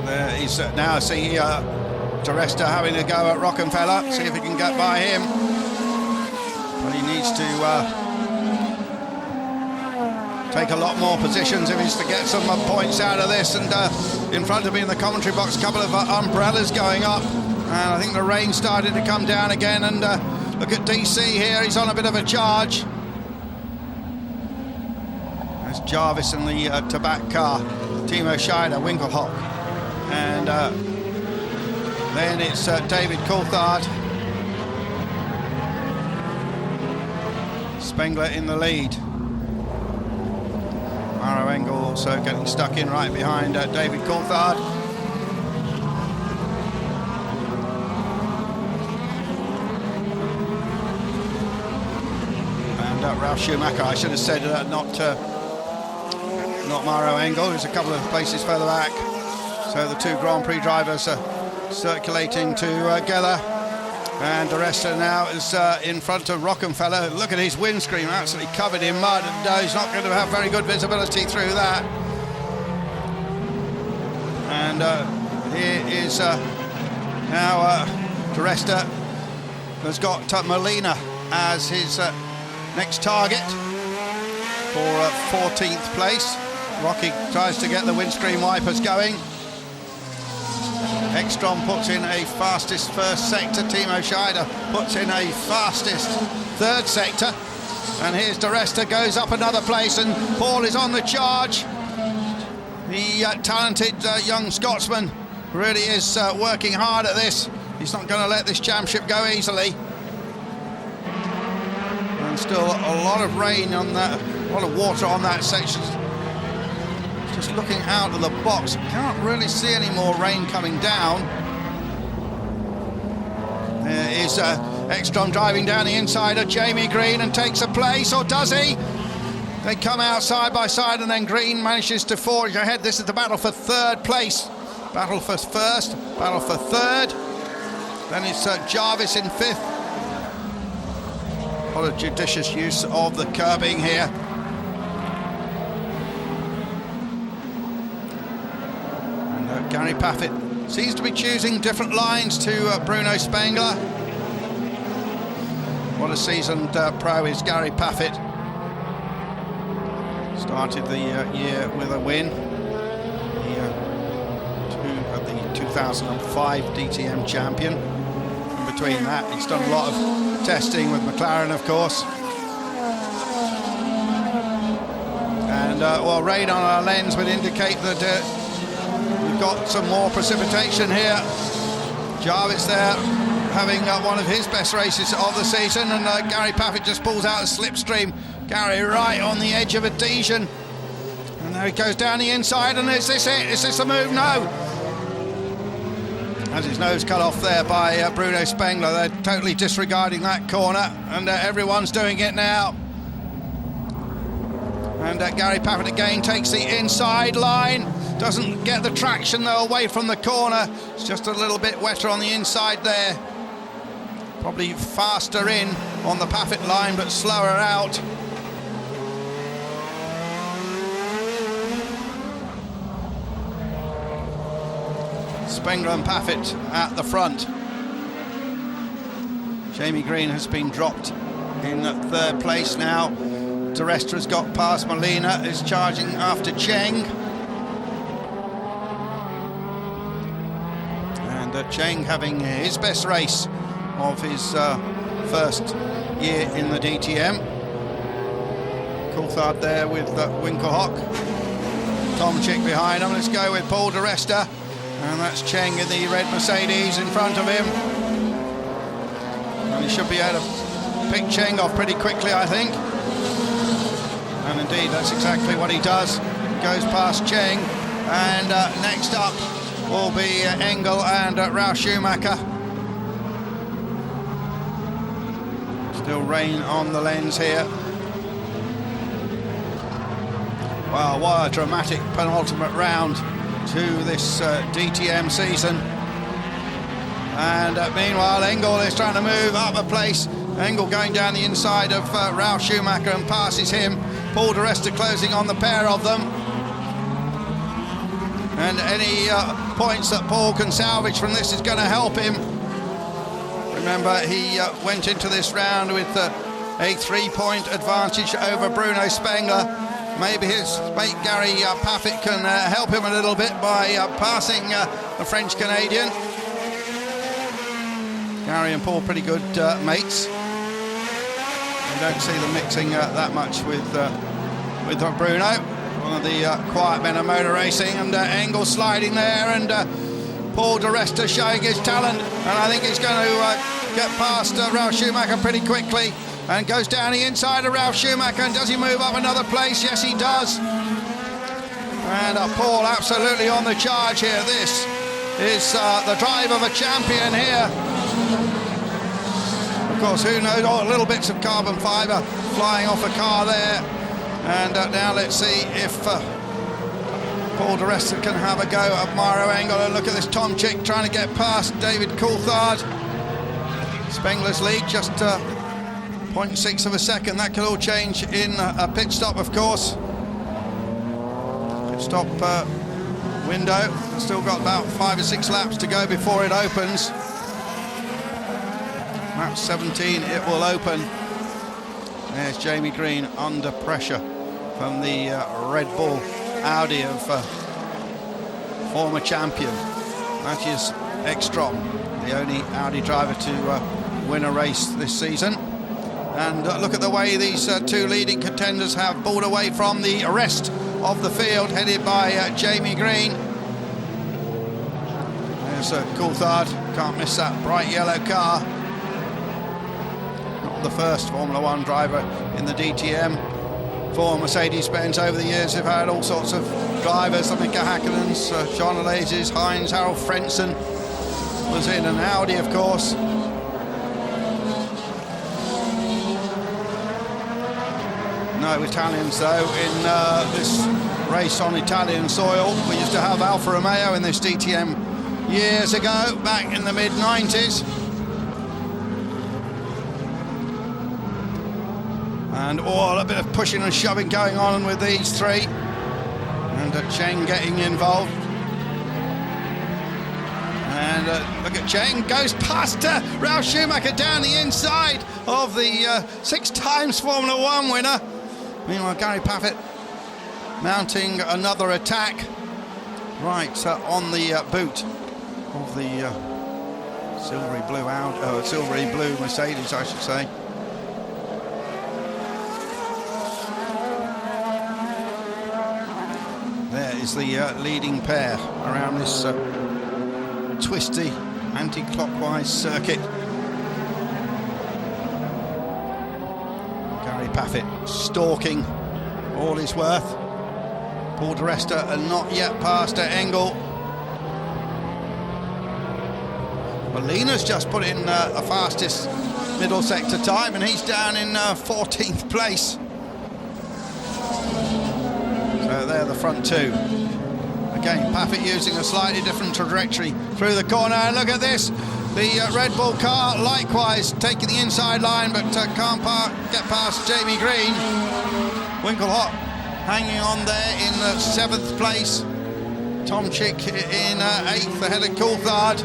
There he's now see di Resta having a go at Rockenfeller, see if he can get by him. But he needs to take a lot more positions if he's to get some points out of this. And in front of me in the commentary box, a couple of umbrellas going up. And I think the rain started to come down again. And look at DC here, he's on a bit of a charge. There's Jarvis in the Tabac car, Timo Scheider, Winkelhock. And then it's David Coulthard. Spengler in the lead. Maro Engel also getting stuck in right behind David Coulthard. And Ralf Schumacher, I should have said not Maro Engel, who's a couple of places further back. So the 2 Grand Prix drivers are circulating together. And Resta now is in front of Rockenfeller. Look at his windscreen, absolutely covered in mud, and he's not going to have very good visibility through that. And here is now Resta has got Molina as his next target for 14th place. Rocky tries to get the windscreen wipers going. Ekstrom puts in a fastest first sector. Timo Scheider puts in a fastest third sector. And here's De Resta, goes up another place, and Paul is on the charge. The talented young Scotsman really is working hard at this. He's not going to let this championship go easily. And still a lot of rain on that, a lot of water on that section. Just looking out of the box, can't really see any more rain coming down. There is Ekstrom driving down the inside of Jamie Green and takes a place, or does he? They come out side by side, and then Green manages to forge ahead. This is the battle for third place. Battle for first, battle for third. Then it's Jarvis in fifth. A lot of judicious use of the curbing here. And Gary Paffett seems to be choosing different lines to Bruno Spengler. What a seasoned pro is Gary Paffett. Started the year with a win. The 2005 DTM champion. In between that, he's done a lot of testing with McLaren, of course. And well, rain on our lens would indicate that we've got some more precipitation here. Jarvis there having one of his best races of the season, and Gary Paffett just pulls out a slipstream. Gary right on the edge of adhesion, and there he goes down the inside. And is this it? Is this the move? No. Has his nose cut off there by Bruno Spengler. They're totally disregarding that corner, and everyone's doing it now. And Gary Paffett again takes the inside line. Doesn't get the traction though away from the corner. It's just a little bit wetter on the inside there. Probably faster in on the Paffett line, but slower out. Spengler and Paffett at the front. Jamie Green has been dropped in third place now. De Resta has got past Molina, is charging after Cheng. And Cheng having his best race of his first year in the DTM. Coulthard there with Winkelhock. Tomczyk behind him. Let's go with Paul De Resta. And that's Cheng in the red Mercedes in front of him. And he should be able to pick Cheng off pretty quickly, I think. And indeed, that's exactly what he does. Goes past Cheng. And next up will be Engel and Ralf Schumacher. Still rain on the lens here. Wow, what a dramatic penultimate round to this DTM season. And meanwhile, Engel is trying to move up a place. Engel going down the inside of Ralf Schumacher and passes him. Paul De Resta closing on the pair of them. And any points that Paul can salvage from this is going to help him. Remember, he went into this round with a 3-point advantage over Bruno Spengler. Maybe his mate Gary Paffett can help him a little bit by passing the French-Canadian. Gary and Paul pretty good mates. I don't see them mixing that much with Bruno. One of the quiet men of motor racing, and Engel sliding there, and Paul De Resta showing his talent, and I think he's going to get past Ralf Schumacher pretty quickly. And goes down the inside of Ralf Schumacher, and does he move up another place? Yes, he does. And Paul absolutely on the charge here. This is the drive of a champion here. Of course, who knows, little bits of carbon fibre flying off a car there. And now let's see if Paul De Resta can have a go at Maro Engel. And look at this Tomczyk trying to get past David Coulthard. Spengler's lead, just 0.6 of a second. That could all change in a pit stop, of course. Pit stop window. Still got about 5 or 6 laps to go before it opens. Lap 17, it will open. There's Jamie Green under pressure from the Red Bull Audi of former champion Matthias Ekstrom, the only Audi driver to win a race this season. And look at the way these two leading contenders have pulled away from the rest of the field, headed by Jamie Green. There's Coulthard, can't miss that bright yellow car. Not the first Formula One driver in the DTM. For Mercedes-Benz over the years, they've had all sorts of drivers, the Mika Häkkinens, John Alesi's, Heinz, Harold Frentzen was in an Audi, of course. No Italians, though, in this race on Italian soil. We used to have Alfa Romeo in this DTM years ago, back in the mid-90s. And a bit of pushing and shoving going on with these three. And Cheng getting involved. And look at Cheng, goes past Ralf Schumacher down the inside of the 6 times Formula One winner. Meanwhile, Gary Paffett mounting another attack right on the boot of the silvery blue Mercedes, I should say. There is the leading pair around this twisty anti-clockwise circuit. Gary Paffett stalking all his worth. Paul di Resta and not yet past Engel. Molina's just put in a fastest middle sector time, and he's down in 14th place. So they're the front two. Again, Paffett using a slightly different trajectory through the corner. And look at this. The Red Bull car likewise taking the inside line, but can't get past Jamie Green. Winkelhock hanging on there in 7th place. Tomczyk in 8th ahead of Coulthard.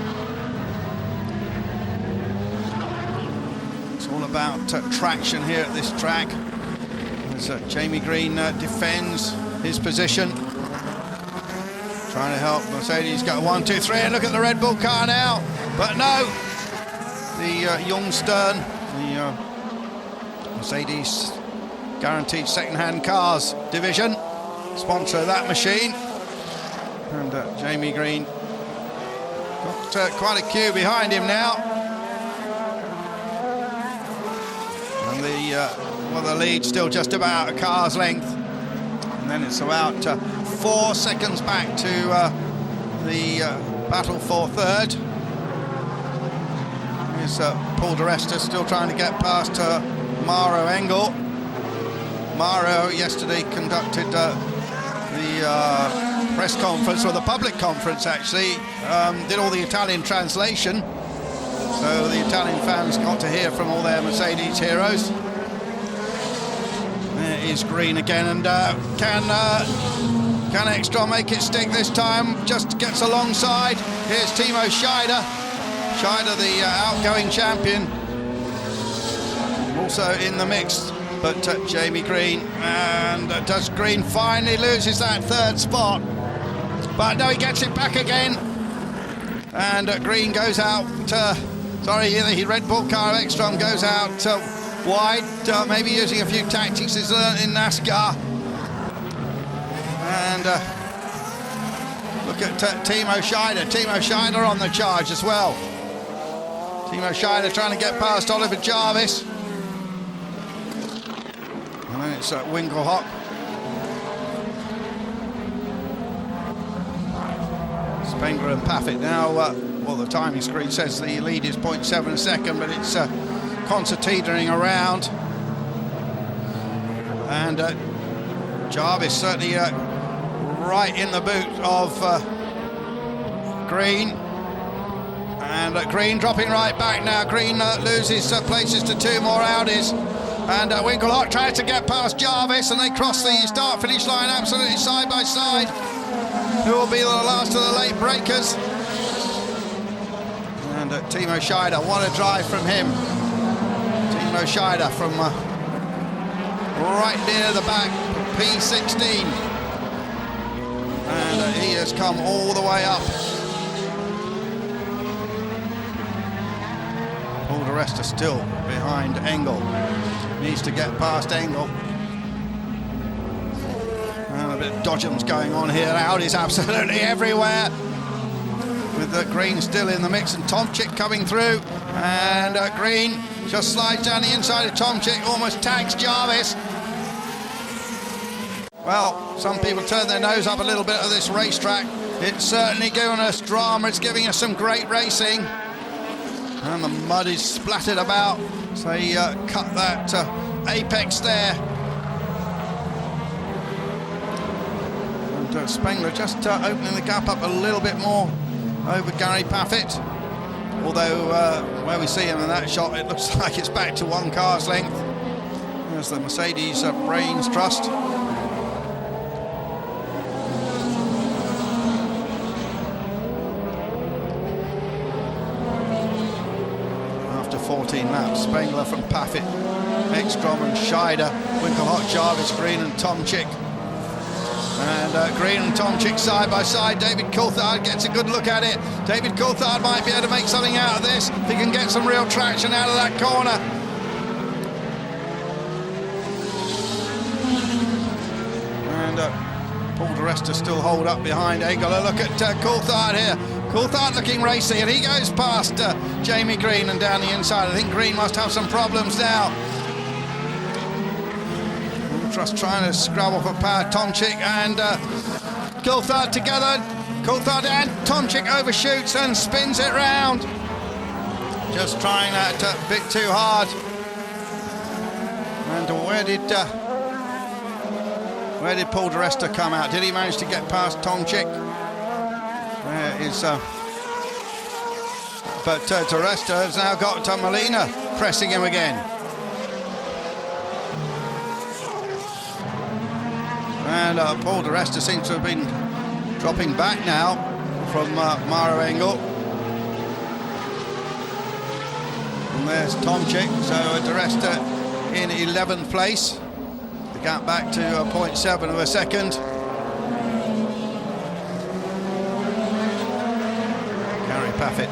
It's all about traction here at this track. As Jamie Green defends his position. Trying to help Mercedes go 1, 2, 3, and look at the Red Bull car now. But no, the Youngstern, the Mercedes guaranteed second-hand cars division, sponsor of that machine. And Jamie Green got quite a queue behind him now. And the lead still just about a car's length. And then it's about 4 seconds back to the battle for third. Here's Paul di Resta still trying to get past Maro Engel. Maro yesterday conducted the press conference, or the public conference actually, did all the Italian translation. So the Italian fans got to hear from all their Mercedes heroes. There is Green again, and can Ekstrom make it stick this time? Just gets alongside. Here's Timo Scheider. Scheider, the outgoing champion, also in the mix. But Jamie Green, and does Green finally loses that third spot? But no, he gets it back again. And Green goes out. The Red Bull car of Ekstrom goes out wide, maybe using a few tactics he's learned in NASCAR. And look at Timo Scheider. Timo Scheider on the charge as well. Timo Scheider trying to get past Oliver Jarvis. And then it's Winkelhock. Spengler and Paffett now. Well, the timing screen says the lead is 0.7 a second, but it's constant teetering around. And Jarvis certainly right in the boot of Green. And Green dropping right back now. Green loses places to 2 more Audis. And Winkelhock tries to get past Jarvis, and they cross the start-finish line absolutely side by side. Who will be the last of the late breakers? And Timo Scheider, what a drive from him. Timo Scheider from right near the back, P16. And he has come all the way up. Paul de Resta still behind Engel. Needs to get past Engel. And a bit of dodgems going on here. Audi's absolutely everywhere. With Green still in the mix and Tomczyk coming through. And Green just slides down the inside of Tomczyk, almost tags Jarvis. Well, some people turn their nose up a little bit at this racetrack. It's certainly giving us drama. It's giving us some great racing. And the mud is splattered about. So he cut that apex there. And Spengler just opening the gap up a little bit more over Gary Paffett. Although where we see him in that shot, it looks like it's back to 1 car's length. There's the Mercedes Brains Trust. After 14 laps, Spengler from Paffett, Ekstrom and Scheider, Winkelhock, Jarvis, Green and Tomczyk. And Green and Tomczyk side by side. David Coulthard gets a good look at it. David Coulthard might be able to make something out of this if he can get some real traction out of that corner. And Paul de Resta still hold up behind Engel. A look at Coulthard here. Coulthard looking racy, and he goes past Jamie Green and down the inside. I think Green must have some problems now. Just trying to scrub off a power. Tomczyk and Coulthard together. Coulthard and Tomczyk overshoots and spins it round. Just trying that a bit too hard. And where did Paul de Resta come out? Did he manage to get past Tomczyk? There is, but de Resta has now got Molina pressing him again. And Paul de Resta seems to have been dropping back now from Maro Engel. And there's Tomczyk, so de Resta in 11th place. The gap back to 0.7 of a second. Gary Paffett,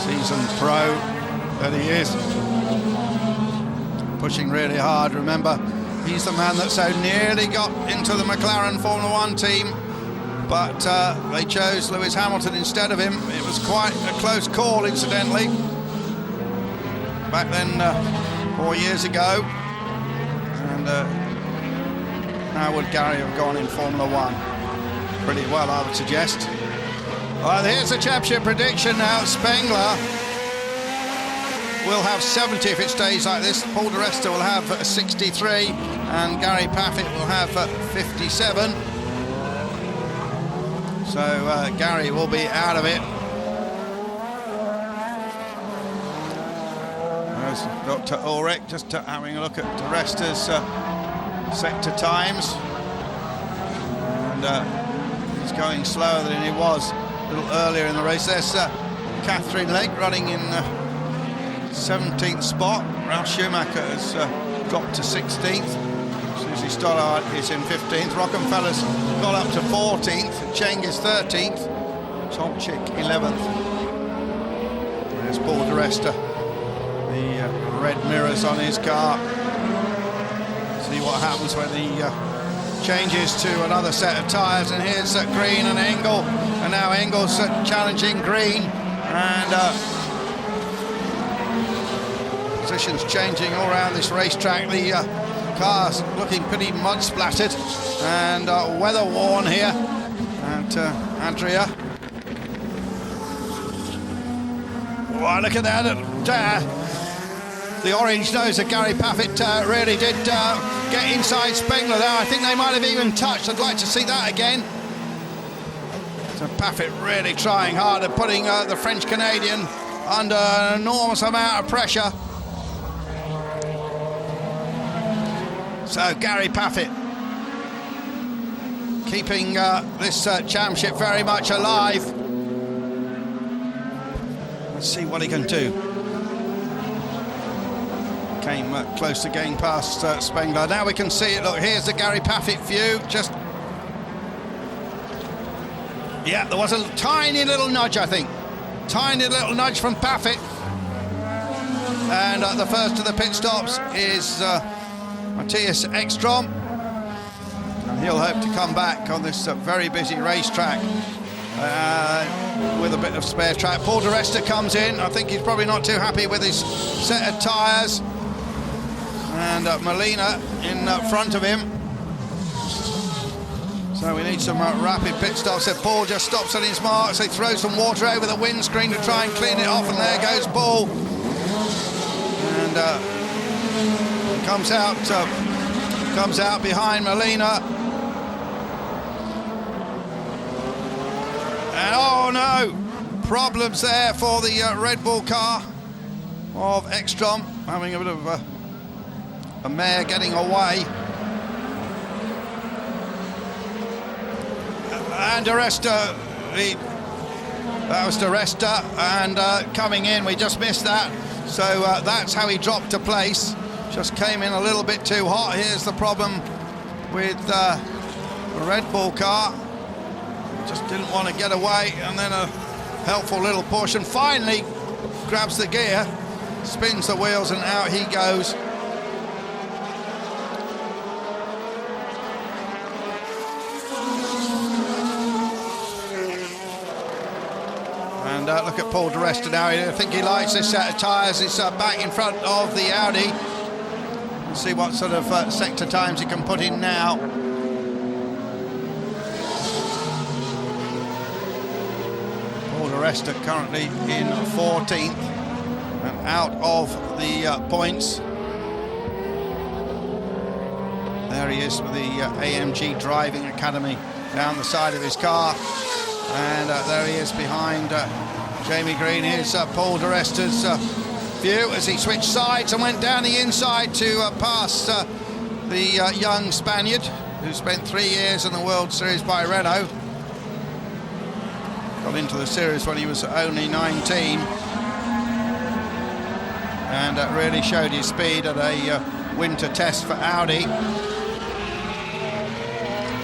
seasoned pro that he is, pushing really hard. Remember, he's the man that so nearly got into the McLaren Formula 1 team, but they chose Lewis Hamilton instead of him. It was quite a close call, incidentally, back then 4 years ago. And how would Gary have gone in Formula 1? Pretty well, I would suggest. Well, here's the championship prediction now. Spengler will have 70 if it stays like this. Paul de Resta will have 63 and Gary Paffett will have 57. So Gary will be out of it. There's Dr. Ulrich just having a look at de Resta's sector times. And he's going slower than he was a little earlier in the race. There's Catherine Lake running in 17th spot. Ralf Schumacher has dropped to 16th. Susie Stoddart is in 15th. Rockenfeller's got up to 14th. Cheng is 13th. Tomczyk 11th. There's Paul de Resta. The red mirrors on his car. See what happens when he changes to another set of tyres. And here's Green and Engel. And now Engel's challenging Green. And positions changing all around this racetrack. The cars looking pretty mud splattered and weather worn here at Adria. Oh, look at that. The orange nose of Gary Paffett really did get inside Spengler there. I think they might have even touched. I'd like to see that again. So Paffett really trying hard and putting the French-Canadian under an enormous amount of pressure. So Gary Paffett keeping this championship very much alive. Let's see what he can do. Came close to getting past Spengler. Now we can see it. Look, here's the Gary Paffett view. Just, yeah, there was a tiny little nudge, I think. Tiny little nudge from Paffett. And the first of the pit stops is Matthias Ekstrom. And he'll hope to come back on this very busy racetrack with a bit of spare track. Paul de Resta comes in. I think he's probably not too happy with his set of tyres. And Molina in front of him. So we need some rapid pit stops. So Paul just stops on his marks. They throw some water over the windscreen to try and clean it off, and there goes Paul. And comes out behind Molina. And oh no, problems there for the Red Bull car of Ekstrom, having a bit of a mare getting away. And de Resta, that was de Resta, and coming in, we just missed that. So that's how he dropped to place. Just came in a little bit too hot. Here's the problem with the Red Bull car. Just didn't want to get away, and then a helpful little portion. Finally grabs the gear, spins the wheels, and out he goes. And look at Paul de Resta now. I think he likes this set of tyres. It's back in front of the Audi. We'll see what sort of sector times he can put in now. Paul de Resta currently in 14th and out of the points. There he is with the AMG Driving Academy down the side of his car. And there he is behind Jamie Green. Here's Paul de Resta's view as he switched sides and went down the inside to pass the young Spaniard who spent 3 years in the World Series by Renault. Got into the series when he was only 19 and really showed his speed at a winter test for Audi.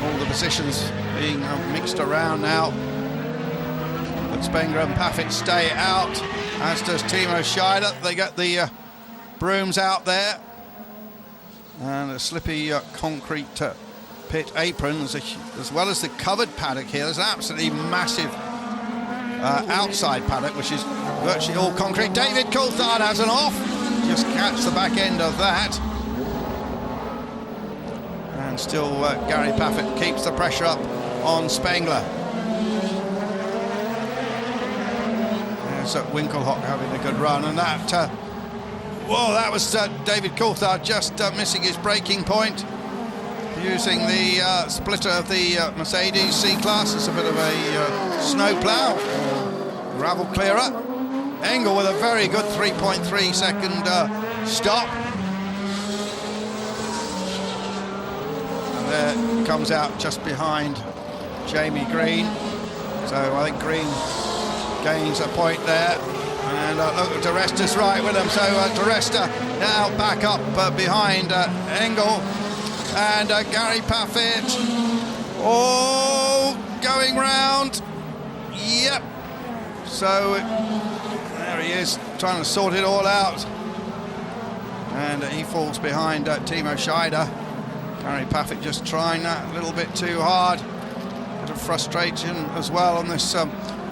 All the positions being mixed around now. But Spengler and Paffett stay out, as does Timo Scheider. They get the brooms out there. And a slippy concrete pit apron, as well as the covered paddock here. There's an absolutely massive outside paddock, which is virtually all concrete. David Coulthard has an off. Just catch the back end of that. And still Gary Paffett keeps the pressure up on Spengler. There's Winkelhock having a good run, and that that was David Coulthard just missing his braking point, using the splitter of the Mercedes C-Class as a bit of a snow plough, gravel clearer. Engel with a very good 3.3 second stop. There comes out just behind Jamie Green. So I think Green gains a point there. And look, de Resta's right with him. So de Resta now back up behind Engel. And Gary Paffett. Oh, going round. Yep. So there he is, trying to sort it all out. And he falls behind Timo Scheider. Gary Paffett just trying that a little bit too hard. Bit of frustration as well on this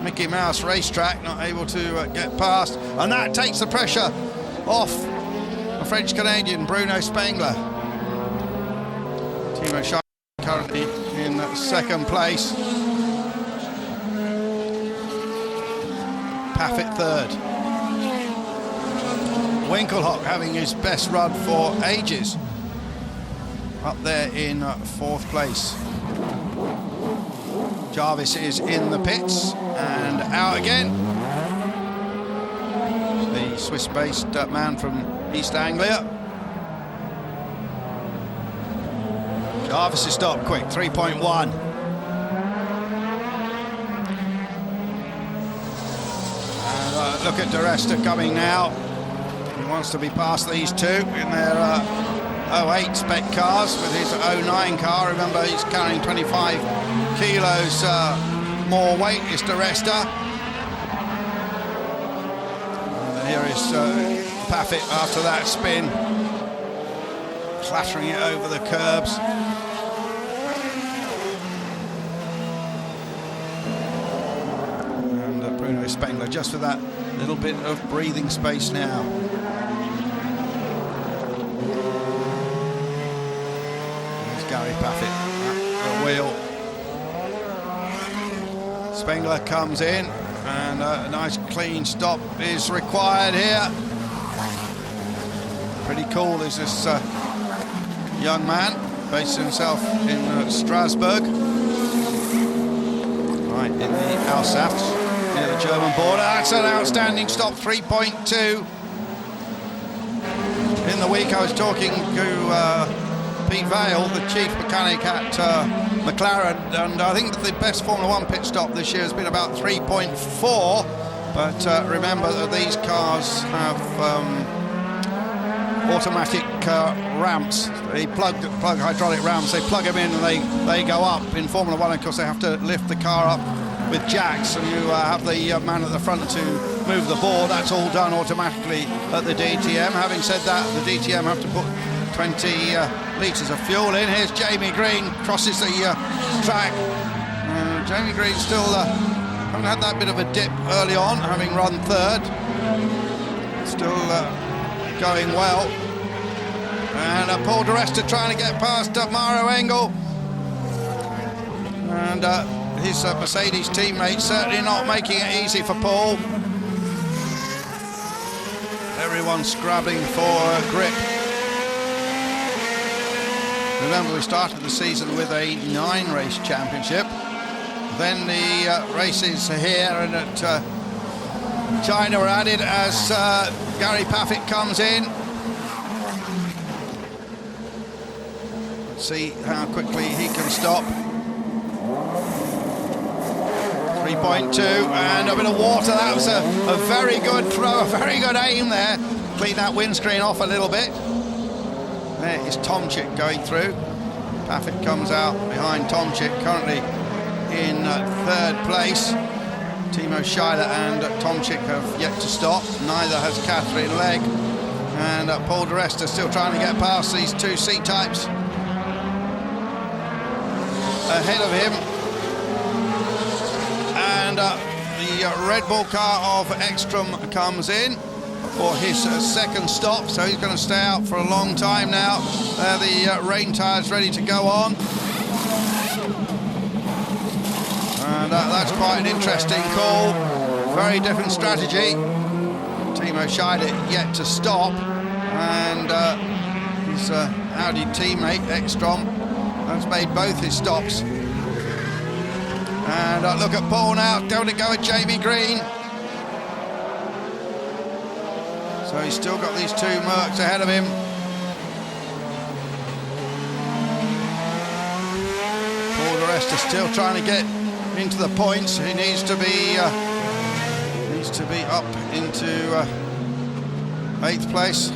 Mickey Mouse racetrack, not able to get past. And that takes the pressure off the French-Canadian Bruno Spengler. Timo Scheider currently in second place. Paffett third. Winkelhock having his best run for ages, up there in fourth place. Jarvis is in the pits and out again. The Swiss-based man from East Anglia. Jarvis is stopped quick, 3.1. And look at Resta coming now. He wants to be past these two in their 08 spec cars with his 09 car. Remember, he's carrying 25 kilos more weight, is Resta. And here is Paffett after that spin, clattering it over the curbs. And Bruno Spengler just for that little bit of breathing space now. There's Gary Paffett at the wheel. Spengler comes in, and a nice clean stop is required here. Pretty cool is this young man, based himself in Strasbourg, right in the Alsace, near the German border. That's an outstanding stop, 3.2. In the week I was talking to Pete Vale, the chief mechanic at McLaren, and I think the best Formula 1 pit stop this year has been about 3.4, but remember that these cars have automatic ramps. They plug hydraulic ramps, they plug them in and they go up. In Formula 1, of course, they have to lift the car up with jacks, and you have the man at the front to move the board. That's all done automatically at the DTM. Having said that, the DTM have to put 20 litres of fuel in. Here's Jamie Green, crosses the track. Jamie Green still haven't had that bit of a dip early on, having run third. Still going well. And Paul Di Resta trying to get past Maro Engel. And his Mercedes teammates certainly not making it easy for Paul. Everyone's scrabbling for grip. Remember, we started the season with a 9-race championship. Then the races here and at China were added as Gary Paffett comes in. Let's see how quickly he can stop. 3.2 and a bit of water. That was a very good throw, a very good aim there. Clean that windscreen off a little bit. There is Tomczyk going through. Paffett comes out behind Tomczyk, currently in third place. Timo Schuyler and Tomczyk have yet to stop. Neither has Catherine Legg. And Paul Di Resta still trying to get past these two C-types ahead of him. And the Red Bull car of Ekstrom comes in for his second stop, so he's going to stay out for a long time now. The rain tyres ready to go on. And that's quite an interesting call. Very different strategy. Timo Schuyler yet to stop, and his Audi teammate Ekstrom has made both his stops. And look at Paul now, going to go with Jamie Green. So he's still got these two Mercs ahead of him. Paul Di Resta still trying to get into the points. He needs to be up into 8th place.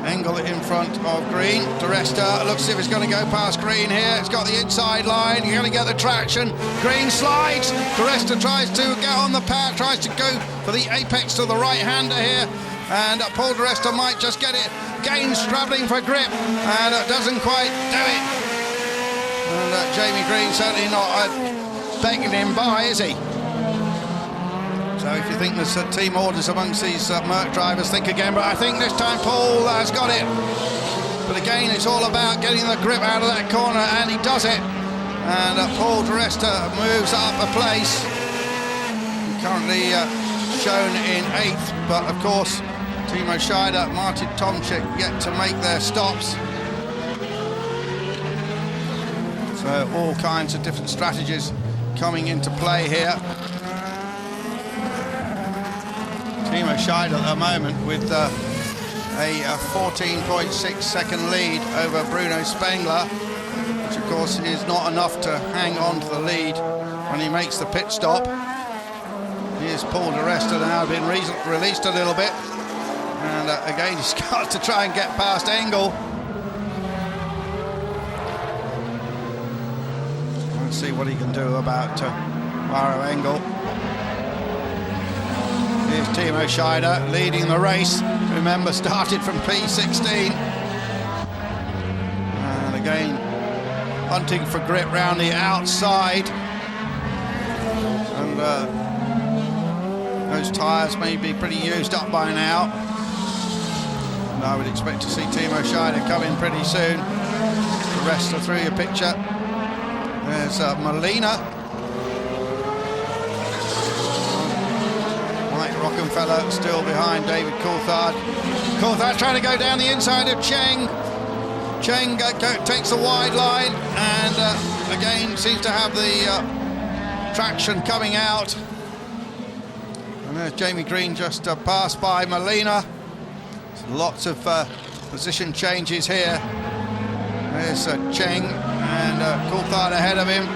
Engel in front of Green. Di Resta looks as if he's going to go past Green here. It's got the inside line. You're going to get the traction. Green slides. Di Resta tries to get on the path, tries to go for the apex to the right-hander here. And Paul Di Resta might just get it. Gaines struggling for grip and doesn't quite do it. And Jamie Green certainly not begging him by, is he? So if you think there's team orders amongst these Merc drivers, think again. But I think this time Paul has got it. But again, it's all about getting the grip out of that corner, and he does it. And Paul Di Resta moves up a place. Currently shown in 8th, but of course, Timo Schuyler, Martin Tomczyk yet to make their stops. So all kinds of different strategies coming into play here. Timo Scheider at the moment with a 14.6 second lead over Bruno Spengler, which of course is not enough to hang on to the lead when he makes the pit stop. Here's Paul de Resta now, been released a little bit, and again he's got to try and get past Engel. Let's see what he can do about Mauro Engel. Here's Timo Scheider leading the race. Remember, started from P16. And again, hunting for grip round the outside. And those tyres may be pretty used up by now. And I would expect to see Timo Scheider come in pretty soon. The rest are through your picture. There's Molina. Mike Rockenfeller still behind David Coulthard. Coulthard trying to go down the inside of Cheng. Cheng takes the wide line and again seems to have the traction coming out. And there's Jamie Green just passed by Molina. Lots of position changes here. There's Cheng and Coulthard ahead of him.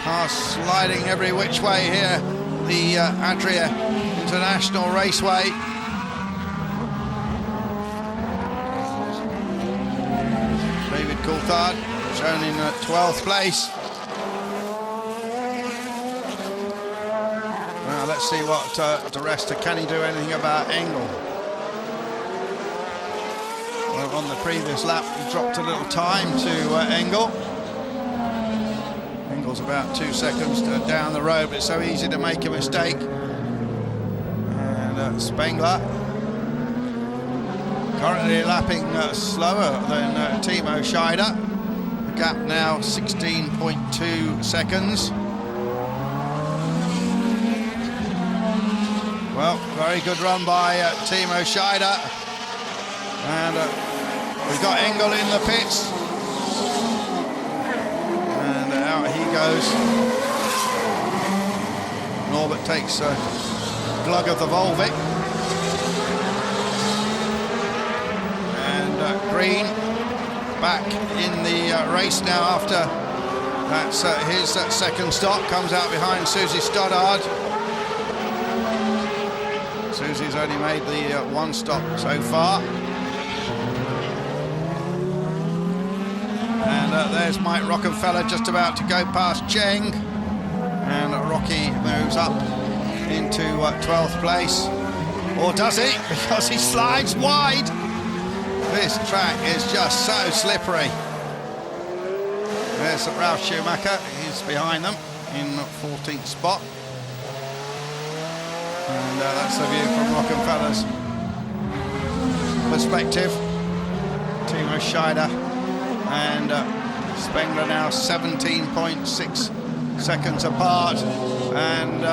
Car sliding every which way here. The Adria International Raceway. David Coulthard shown in 12th place. Now let's see what de Resta, can he do anything about Engel? Well, on the previous lap he dropped a little time to Engel. Engel's about 2 seconds down the road, but it's so easy to make a mistake. And Spengler currently lapping slower than Timo Scheider. The gap now 16.2 seconds. Well, very good run by Timo Scheider. And we've got Engel in the pits. And out he goes. Norbert takes a glug of the Volvic. And Green back in the race now after that's his second stop. Comes out behind Susie Stoddart. Susie's only made the one stop so far. And there's Mike Rockenfeller just about to go past Cheng. And Rocky moves up into 12th place. Or does he? Because he slides wide. This track is just so slippery. There's Ralf Schumacher. He's behind them in 14th spot. And that's the view from Rockenfeller's perspective. Timo Scheider and Spengler now 17.6 seconds apart. And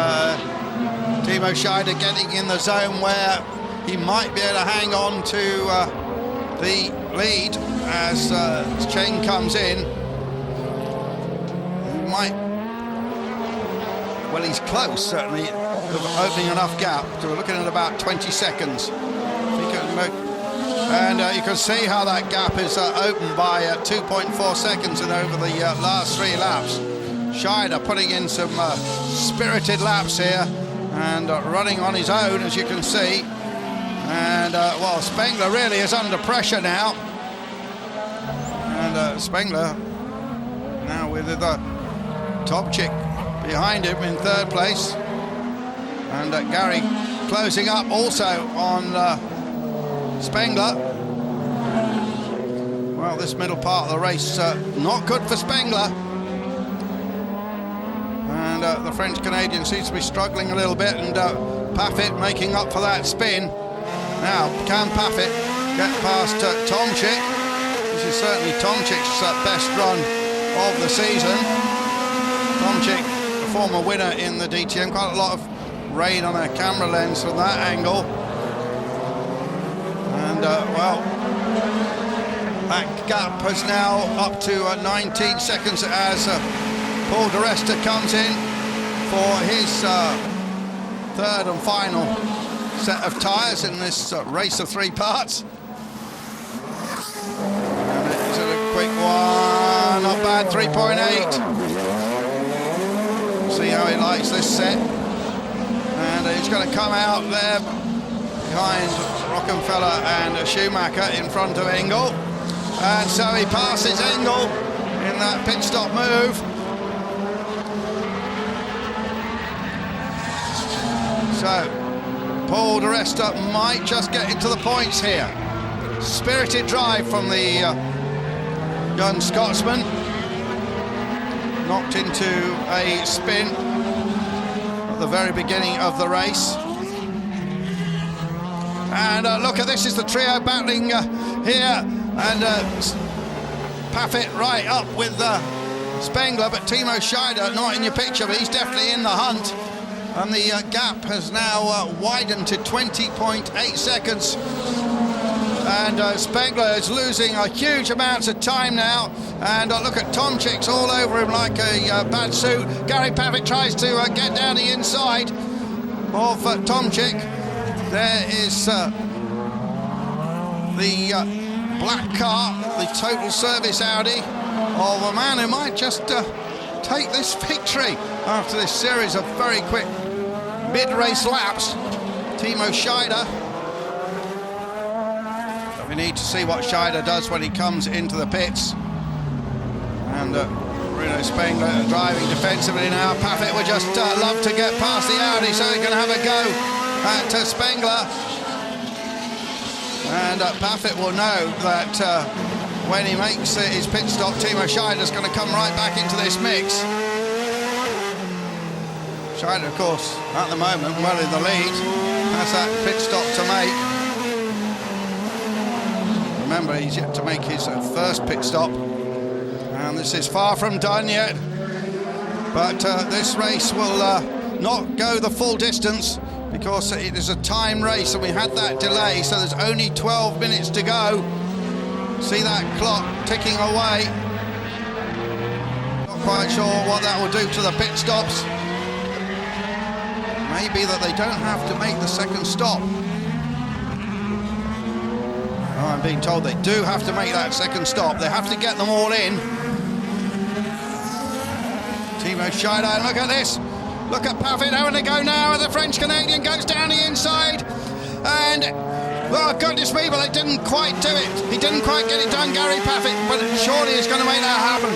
Timo Scheider getting in the zone where he might be able to hang on to the lead as Cheng comes in. He might, well, he's close certainly, opening enough gap. So we're looking at about 20 seconds. And you can see how that gap is opened by 2.4 seconds and over the last 3 laps. Scheider putting in some spirited laps here and running on his own, as you can see. And well, Spengler really is under pressure now. And Spengler now with the Tomczyk behind him in 3rd place. And Gary closing up also on Spengler. Well, this middle part of the race not good for Spengler. And the French-Canadian seems to be struggling a little bit, and Paffett making up for that spin. Now, can Paffett get past Tomczyk? This is certainly Tomczyk's best run of the season. Tomczyk, a former winner in the DTM, quite a lot of rain on a camera lens from that angle. And well, that gap is now up to 19 seconds as Paul di Resta comes in for his third and final set of tyres in this race of 3 parts. And it's a quick one, not bad, 3.8. See how he likes this set. And he's going to come out there behind Rockenfeller and Schumacher in front of Engel. And so he passes Engel in that pit stop move. So Paul di Resta might just get into the points here. Spirited drive from the young Scotsman. Knocked into a spin at the very beginning of the race. And look at this, is the trio battling here. And Paffett right up with Spengler, but Timo Scheider not in your picture, but he's definitely in the hunt. And the gap has now widened to 20.8 seconds. And Spengler is losing a huge amount of time now. And look at Tomczyk all over him like a bad suit. Gary Paffett tries to get down the inside of Tomczyk. There is the black car, the total service Audi of a man who might just take this victory after this series of very quick mid-race laps. Timo Scheider. We need to see what Scheider does when he comes into the pits. And Bruno Spengler driving defensively now. Paffett would just love to get past the Audi, so he can have a go at Spengler. And Paffett will know that when he makes his pit stop, Timo Scheider's going to come right back into this mix. Scheider, of course, at the moment, well in the lead, has that pit stop to make. Remember, he's yet to make his first pit stop, and this is far from done yet. But this race will not go the full distance because it is a time race, and we had that delay, so there's only 12 minutes to go. See that clock ticking away. Not quite sure what that will do to the pit stops. Maybe that they don't have to make the second stop. Oh, I'm being told they do have to make that second stop. They have to get them all in. Timo Scheider, and look at this. Look at Paffett having to go now. The French-Canadian goes down the inside. And, well, goodness me, but they didn't quite do it. He didn't quite get it done, Gary Paffett, but surely he's going to make that happen.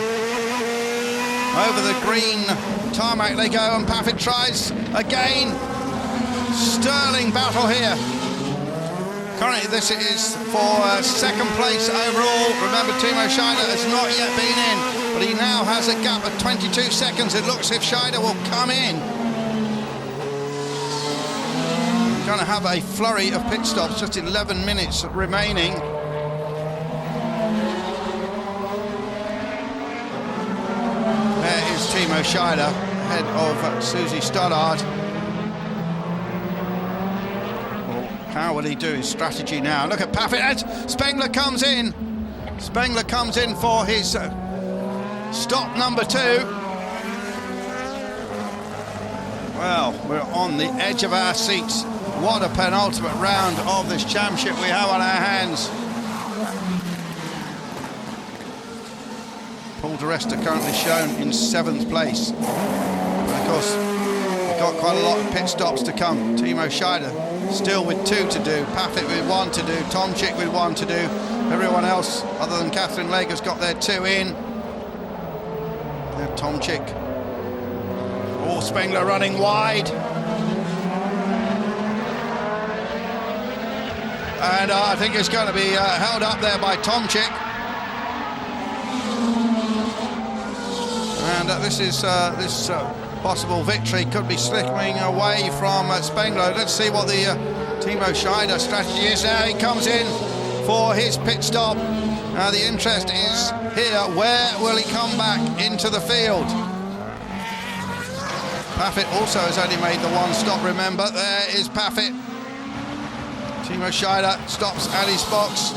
Over the green tarmac they go, and Paffett tries again. Sterling battle here. Currently this is for second place overall. Remember, Timo Scheider has not yet been in, but he now has a gap of 22 seconds. It looks as if Scheider will come in. We're going to have a flurry of pit stops, just 11 minutes remaining. There is Timo Scheider, ahead of Susie Stoddart. How will he do his strategy now? Look at Paffett. Spengler comes in. Spengler comes in for his stop number 2. Well, we're on the edge of our seats. What a penultimate round of this championship we have on our hands. Paul di Resta currently shown in 7th place. But of course, we've got quite a lot of pit stops to come. Timo Scheider still with 2 to do. Paffett with 1 to do. Tomczyk with 1 to do. Everyone else, other than Catherine Legge, has got their 2 in. Tomczyk. Oh, Spengler running wide. And I think it's going to be held up there by Tomczyk. And this is this possible victory could be slipping away from Spengler. Let's see what the Timo Scheider strategy is. Now he comes in for his pit stop. Now the interest is here, where will he come back into the field? Paffett also has only made the 1 stop, remember. There is Paffett. Timo Scheider stops at his box.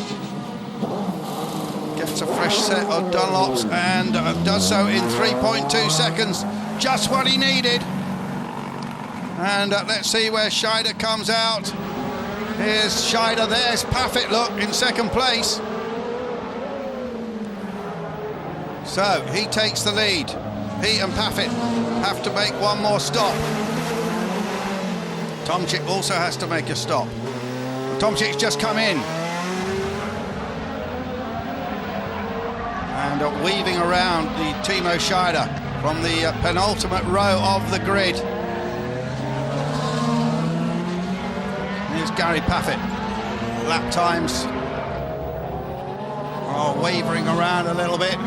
gets a fresh set of Dunlops and does so in 3.2 seconds, just what he needed. And let's see where Scheider comes out. Here's Scheider, there's Paffett, look, in second place. So he takes the lead. He and Paffett have to make one more stop. Tomczyk also has to make a stop. Tomczyk's just come in. And weaving around the Timo Scheider from the penultimate row of the grid. Here's Gary Paffett. Lap times are wavering around a little bit.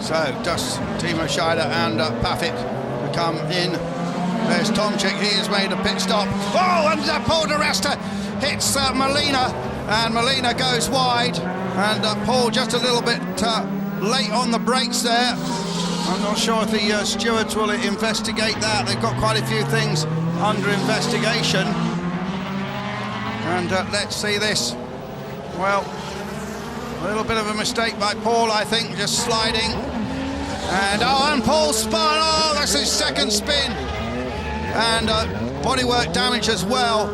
So does Timo Scheider and Paffett come in. There's Tomczyk, he has made a pit stop. Oh, and Paul de Resta hits Molina, and Molina goes wide, and Paul just a little bit late on the brakes there. I'm not sure if the stewards will investigate that. They've got quite a few things under investigation. And let's see this. Well, a little bit of a mistake by Paul, I think, just sliding. And Paul spun. Oh, that's his second spin. And bodywork damage as well.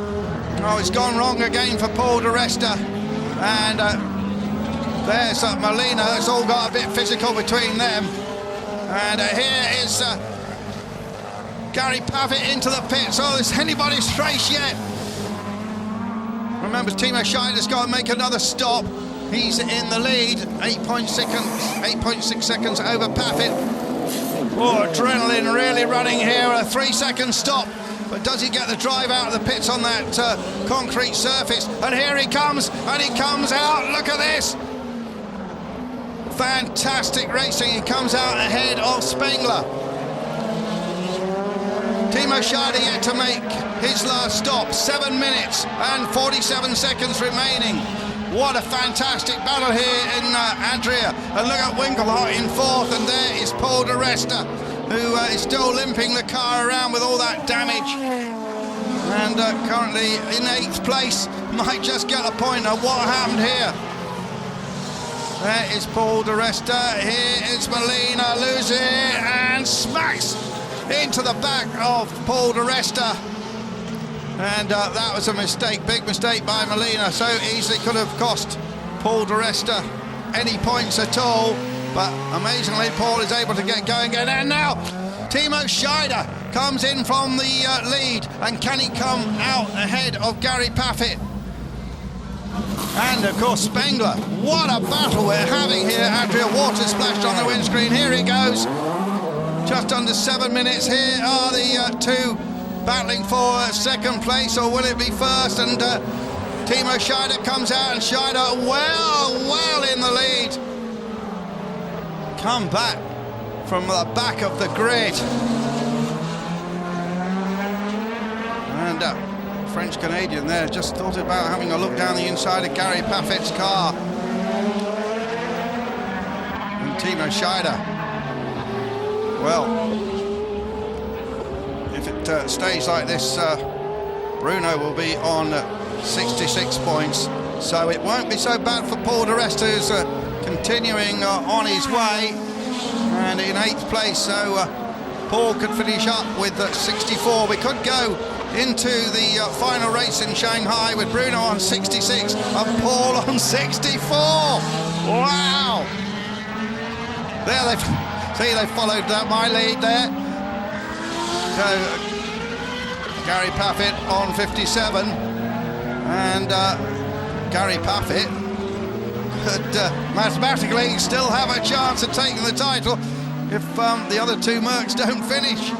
Oh, it's gone wrong again for Paul de Resta. And there's Molina. It's all got a bit physical between them. And here is Gary Paffett into the pits. Oh, is anybody's race yet? Remember, Timo Scheider's got to make another stop. He's in the lead, 8.6 seconds over Paffett. Oh, adrenaline really running here, a 3-second stop. But does he get the drive out of the pits on that concrete surface? And here he comes, and he comes out. Look at this. Fantastic racing. He comes out ahead of Spengler. Timo Scheider yet to make his last stop. 7 minutes and 47 seconds remaining. What a fantastic battle here in Adria. And look at Winkelhout in fourth, and there is Paul de Resta, who is still limping the car around with all that damage. And currently in 8th place, might just get a point. Now what happened here? There is Paul de Resta, here is Molina, loses it and smacks into the back of Paul de Resta. And that was a mistake, big mistake by Molina. So easily could have cost Paul de Resta any points at all. But amazingly, Paul is able to get going again. And now Timo Scheider comes in from the lead. And can he come out ahead of Gary Paffett? And of course Spengler. What a battle we're having here. Adria, water splashed on the windscreen. Here he goes. Just under 7 minutes. Here are the two battling for second place, or will it be first? And Timo Scheider comes out, and Scheider well in the lead. Come back from the back of the grid. And French-Canadian there just thought about having a look down the inside of Gary Paffett's car. And Timo Scheider, well, if it stays like this, Bruno will be on 66 points. So it won't be so bad for Paul de Resta, who's continuing on his way. And in 8th place, so Paul could finish up with 64. We could go into the final race in Shanghai with Bruno on 66 and Paul on 64. Wow! There they followed my lead there. So Gary Paffett on 57, and Gary Paffett could mathematically still have a chance of taking the title if the other two Mercs don't finish.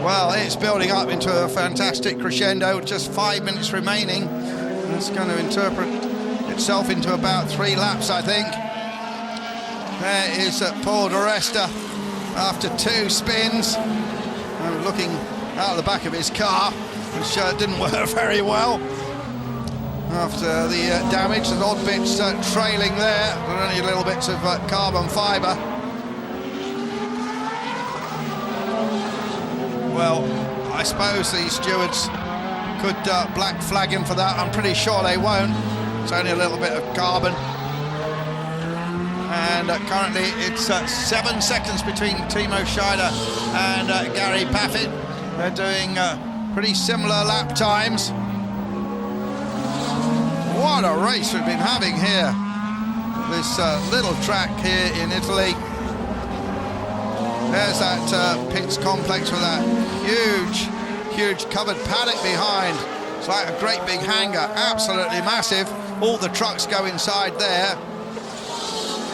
Well, it's building up into a fantastic crescendo, just 5 minutes remaining. It's going to interpret itself into about 3 laps, I think. There is Paul de Resta after 2 spins, looking out the back of his car, which didn't work very well. After the damage, there's odd bits trailing there, but only little bits of carbon fibre. Well, I suppose the stewards could black flag him for that. I'm pretty sure they won't. It's only a little bit of carbon. And currently it's 7 seconds between Timo Scheider and Gary Paffett. They're doing pretty similar lap times. What a race we've been having here. This little track here in Italy. There's that pits complex with that huge covered paddock behind. It's like a great big hangar, absolutely massive. All the trucks go inside there.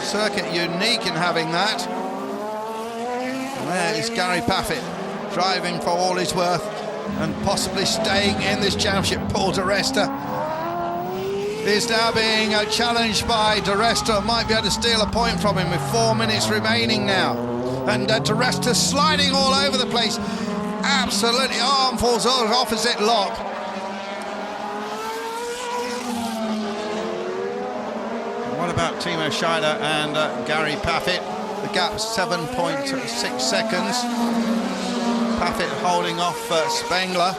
Circuit unique in having that. And there is Gary Paffett driving for all he's worth and possibly staying in this championship. Paul di Resta is now being challenged by di Resta. Might be able to steal a point from him with 4 minutes remaining now. And di Resta sliding all over the place. Absolutely, arm falls over opposite lock. What about Timo Scheider and Gary Paffett? The gap's 7.6 seconds. Paffett holding off Spengler.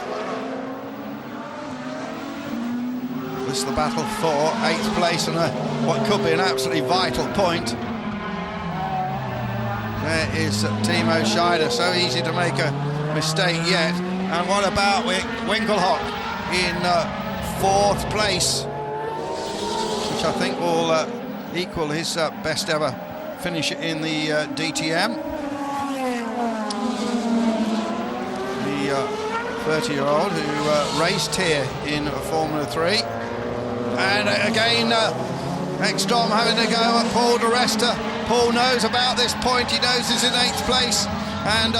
This is the battle for 8th place and what could be an absolutely vital point. There is Timo Scheider, so easy to make a mistake yet. And what about Winkelhock in 4th place, which I think will equal his best ever finish in the DTM. The 30-year-old who raced here in Formula 3. And again, Ekstrom having to go at Paul di Resta. Paul knows about this point, he knows he's in 8th place. And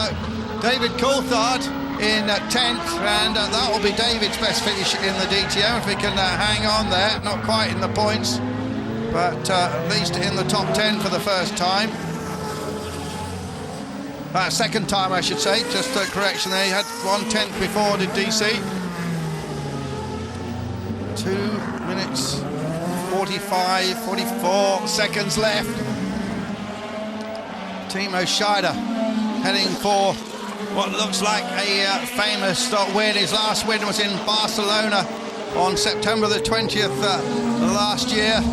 David Coulthard in 10th, and that will be David's best finish in the DTM if he can hang on there. Not quite in the points, but at least in the top 10 for the first time. Second time, I should say, just a correction there. He had 1/10 before, did DC. 2 minutes 44 seconds left. Timo Scheider heading for what looks like a famous win. His last win was in Barcelona on September the 20th last year.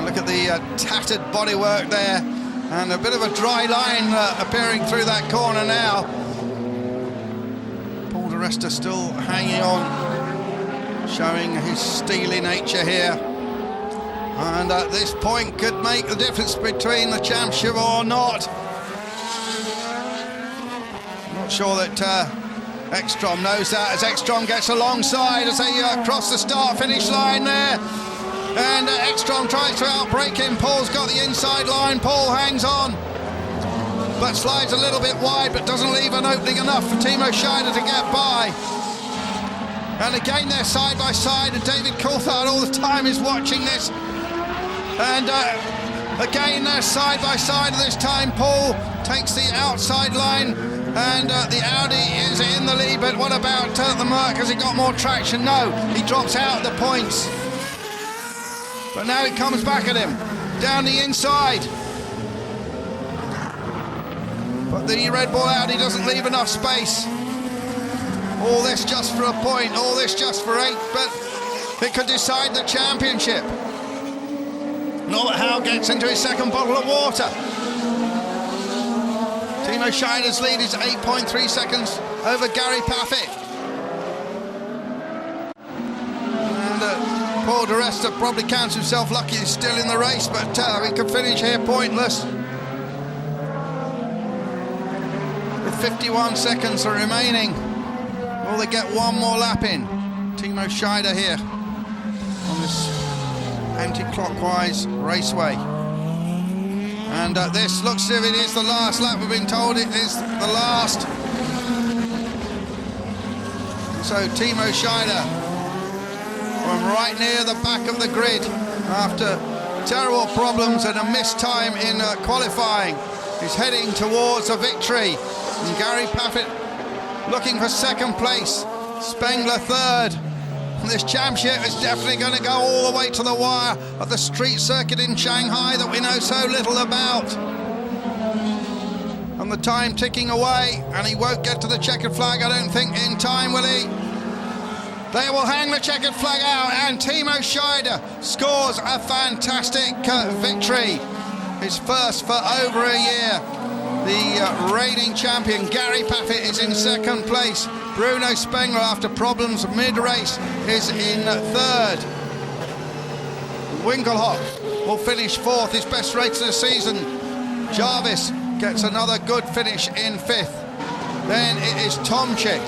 Look at the tattered bodywork there, and a bit of a dry line appearing through that corner now. Paul di Resta still hanging on, showing his steely nature here. And this point could make the difference between the championship or not. Not sure that Ekstrom knows that, as Ekstrom gets alongside as they cross the start-finish line there. And Ekstrom tries to outbrake him. Paul's got the inside line. Paul hangs on, but slides a little bit wide, but doesn't leave an opening enough for Timo Scheider to get by. And again, they're side by side, and David Coulthard all the time is watching this. And again, they're side by side. This time, Paul takes the outside line, and the Audi is in the lead. But what about the Merc? Has he got more traction? No, he drops out the points. But now it comes back at him, down the inside. But the Red Bull Audi doesn't leave enough space. All this just for a point, all this just for 8, but it could decide the championship. Norbert Howe gets into his second bottle of water. Timo Scheider's lead is 8.3 seconds over Gary Paffett. And Paul di Resta probably counts himself lucky he's still in the race, but he could finish here pointless. With 51 seconds remaining, will they get one more lap in? Timo Scheider here on this anti-clockwise raceway. And this looks as if it is the last lap. We've been told it is the last. So Timo Scheider, from right near the back of the grid, after terrible problems and a missed time in qualifying, is heading towards a victory. And Gary Paffett looking for second place, Spengler third. And this championship is definitely going to go all the way to the wire at the street circuit in Shanghai that we know so little about. And the time ticking away, and he won't get to the checkered flag, I don't think, in time, will he? They will hang the checkered flag out, and Timo Scheider scores a fantastic victory. His first for over a year. The reigning champion Gary Paffett is in second place. Bruno Spengler, after problems mid-race, is in third. Winkelhock will finish fourth, his best race of the season. Jarvis gets another good finish in fifth. Then it is Tomczyk.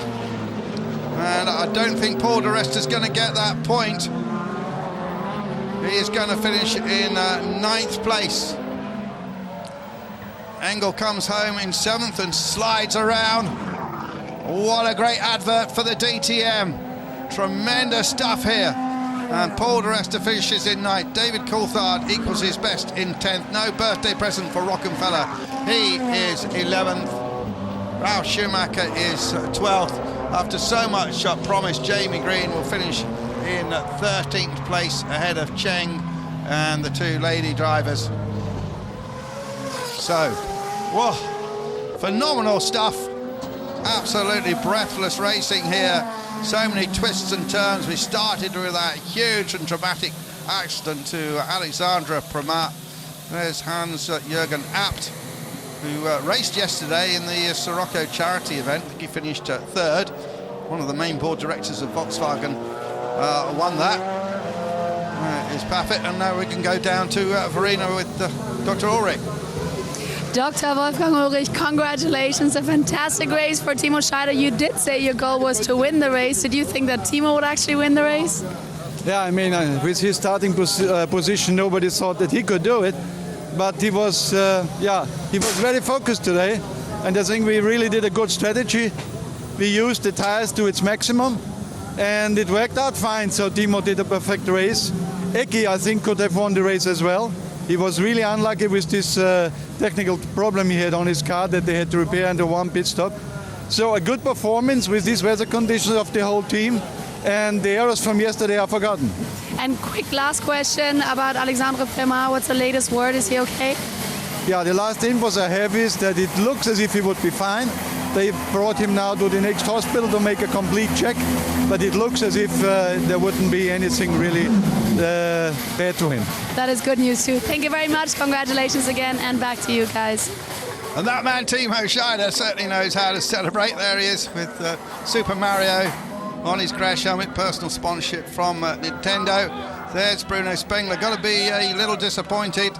And I don't think Paul de Resta is going to get that point. He is going to finish in ninth place. Engel comes home in seventh and slides around. What a great advert for the DTM. Tremendous stuff here. And Paul de Resta finishes in ninth. David Coulthard equals his best in 10th. No birthday present for Rockenfeller. He is 11th. Ralf Schumacher is 12th. After so much promise, Jamie Green will finish in 13th place ahead of Cheng and the two lady drivers. So, whoa, phenomenal stuff. Absolutely breathless racing here. So many twists and turns. We started with that huge and dramatic accident to Alexandra Primat. There's Hans-Jürgen Abt, who raced yesterday in the Sirocco charity event. I think he finished third. One of the main board directors of Volkswagen won that. Is Paffett, and now we can go down to Verena with Dr. Ulrich. Dr. Wolfgang Ulrich, congratulations, a fantastic race for Timo Scheider. You did say your goal was to win the race. Did you think that Timo would actually win the race? Yeah, I mean, with his starting position, nobody thought that he could do it. But he was very focused today. And I think we really did a good strategy. We used the tires to its maximum, and it worked out fine. So Timo did a perfect race. Eki, I think, could have won the race as well. He was really unlucky with this technical problem he had on his car that they had to repair under one pit stop. So a good performance with these weather conditions of the whole team, and the errors from yesterday are forgotten. And quick last question about Alexandre Primat. What's the latest word? Is he okay? Yeah, the last infos I have is that it looks as if he would be fine. They brought him now to the next hospital to make a complete check, but it looks as if there wouldn't be anything really bad to him. That is good news too. Thank you very much. Congratulations again, and back to you guys. And that man, Timo Scheider, certainly knows how to celebrate. There he is with Super Mario on his crash helmet, personal sponsorship from Nintendo. There's Bruno Spengler. Got to be a little disappointed,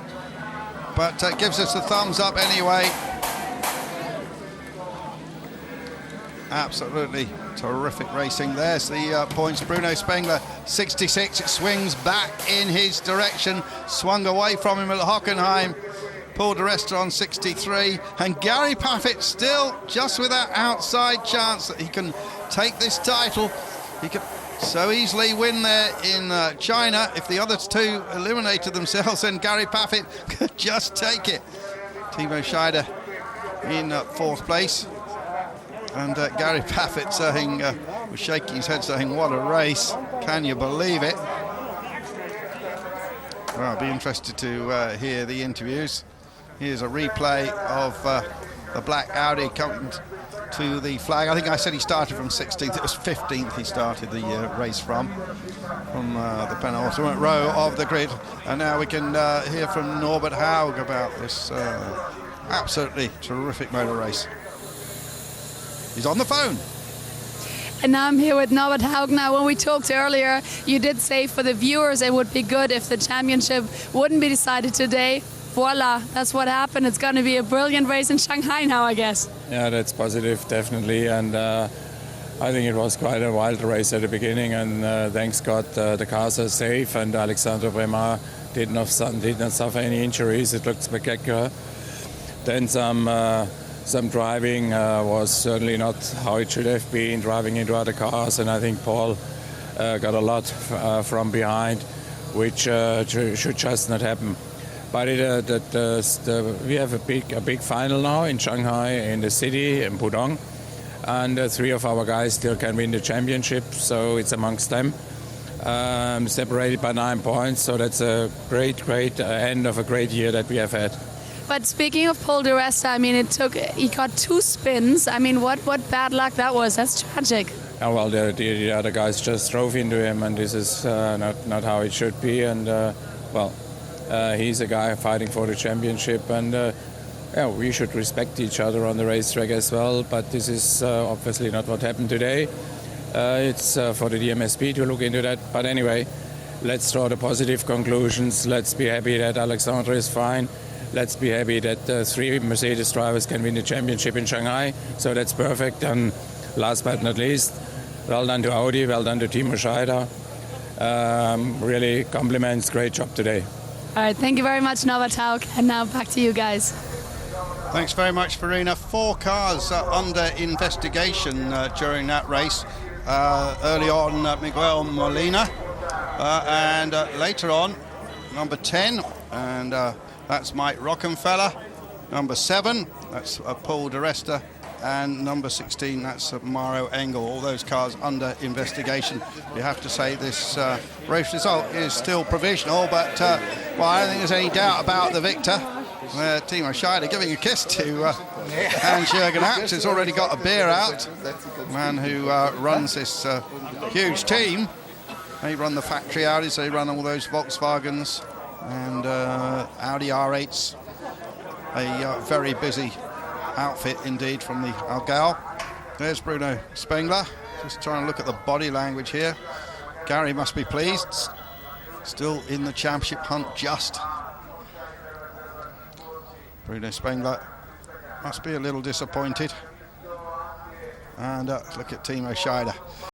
but gives us a thumbs up anyway. Absolutely terrific racing. There's the points. Bruno Spengler, 66. It swings back in his direction. Swung away from him at Hockenheim. Paul de Resta on 63. And Gary Paffett still just with that outside chance that he can take this title. He could so easily win there in China. If the other two eliminated themselves, then Gary Paffett could just take it. Timo Scheider in fourth place. And Gary Paffett saying, was shaking his head saying, what a race. Can you believe it? Well, I'll be interested to hear the interviews. Here's a replay of the black Audi coming to the flag. I think I said he started from 16th. It was 15th he started the race from the penultimate row of the grid. And now we can hear from Norbert Haug about this absolutely terrific motor race. He's on the phone. And now I'm here with Norbert Haug. Now, when we talked earlier, you did say for the viewers it would be good if the championship wouldn't be decided today. Voila, that's what happened. It's going to be a brilliant race in Shanghai now, I guess. Yeah, that's positive, definitely. And I think it was quite a wild race at the beginning. And thanks God, the cars are safe. And Alexandre Primat did not suffer any injuries. It looked spectacular. Then some driving was certainly not how it should have been, driving into other cars, and I think Paul got a lot from behind, which should just not happen. But we have a big final now in Shanghai, in the city, in Pudong, and 3 of our guys still can win the championship, so it's amongst them. Separated by 9 points, so that's a great end of a great year that we have had. But speaking of Paul de Resta, I mean, he got 2 spins. I mean, what bad luck that was. That's tragic. well, the other guys just drove into him, and this is not how it should be. And he's a guy fighting for the championship, and we should respect each other on the racetrack as well. But this is obviously not what happened today. It's for the DMSP to look into that. But anyway, let's draw the positive conclusions. Let's be happy that Alexandre is fine. Let's be happy that 3 Mercedes drivers can win the championship in Shanghai. So that's perfect. And last but not least, well done to Audi, well done to Timo Scheider. Really compliments, great job today. All right, thank you very much, Norbert Haug. And now back to you guys. Thanks very much, Verena. 4 cars under investigation during that race. Early on, Miguel Molina, and later on, number 10, and that's Mike Rockenfeller. Number 7, that's Paul de Resta, and number 16, that's Mauro Engel. All those cars under investigation. You have to say this race result is still provisional, but I don't think there's any doubt about the victor. Timo Scheider giving a kiss to Hans-Jürgen Abt, who's already got a beer out. The man who runs this huge team. They run the factory Audis, they run all those Volkswagens and Audi R8s. A very busy outfit indeed from the Algal. There's Bruno Spengler, just trying to look at the body language here. Gary must be pleased. Still in the championship hunt just. Bruno Spengler must be a little disappointed. And look at Timo Scheider.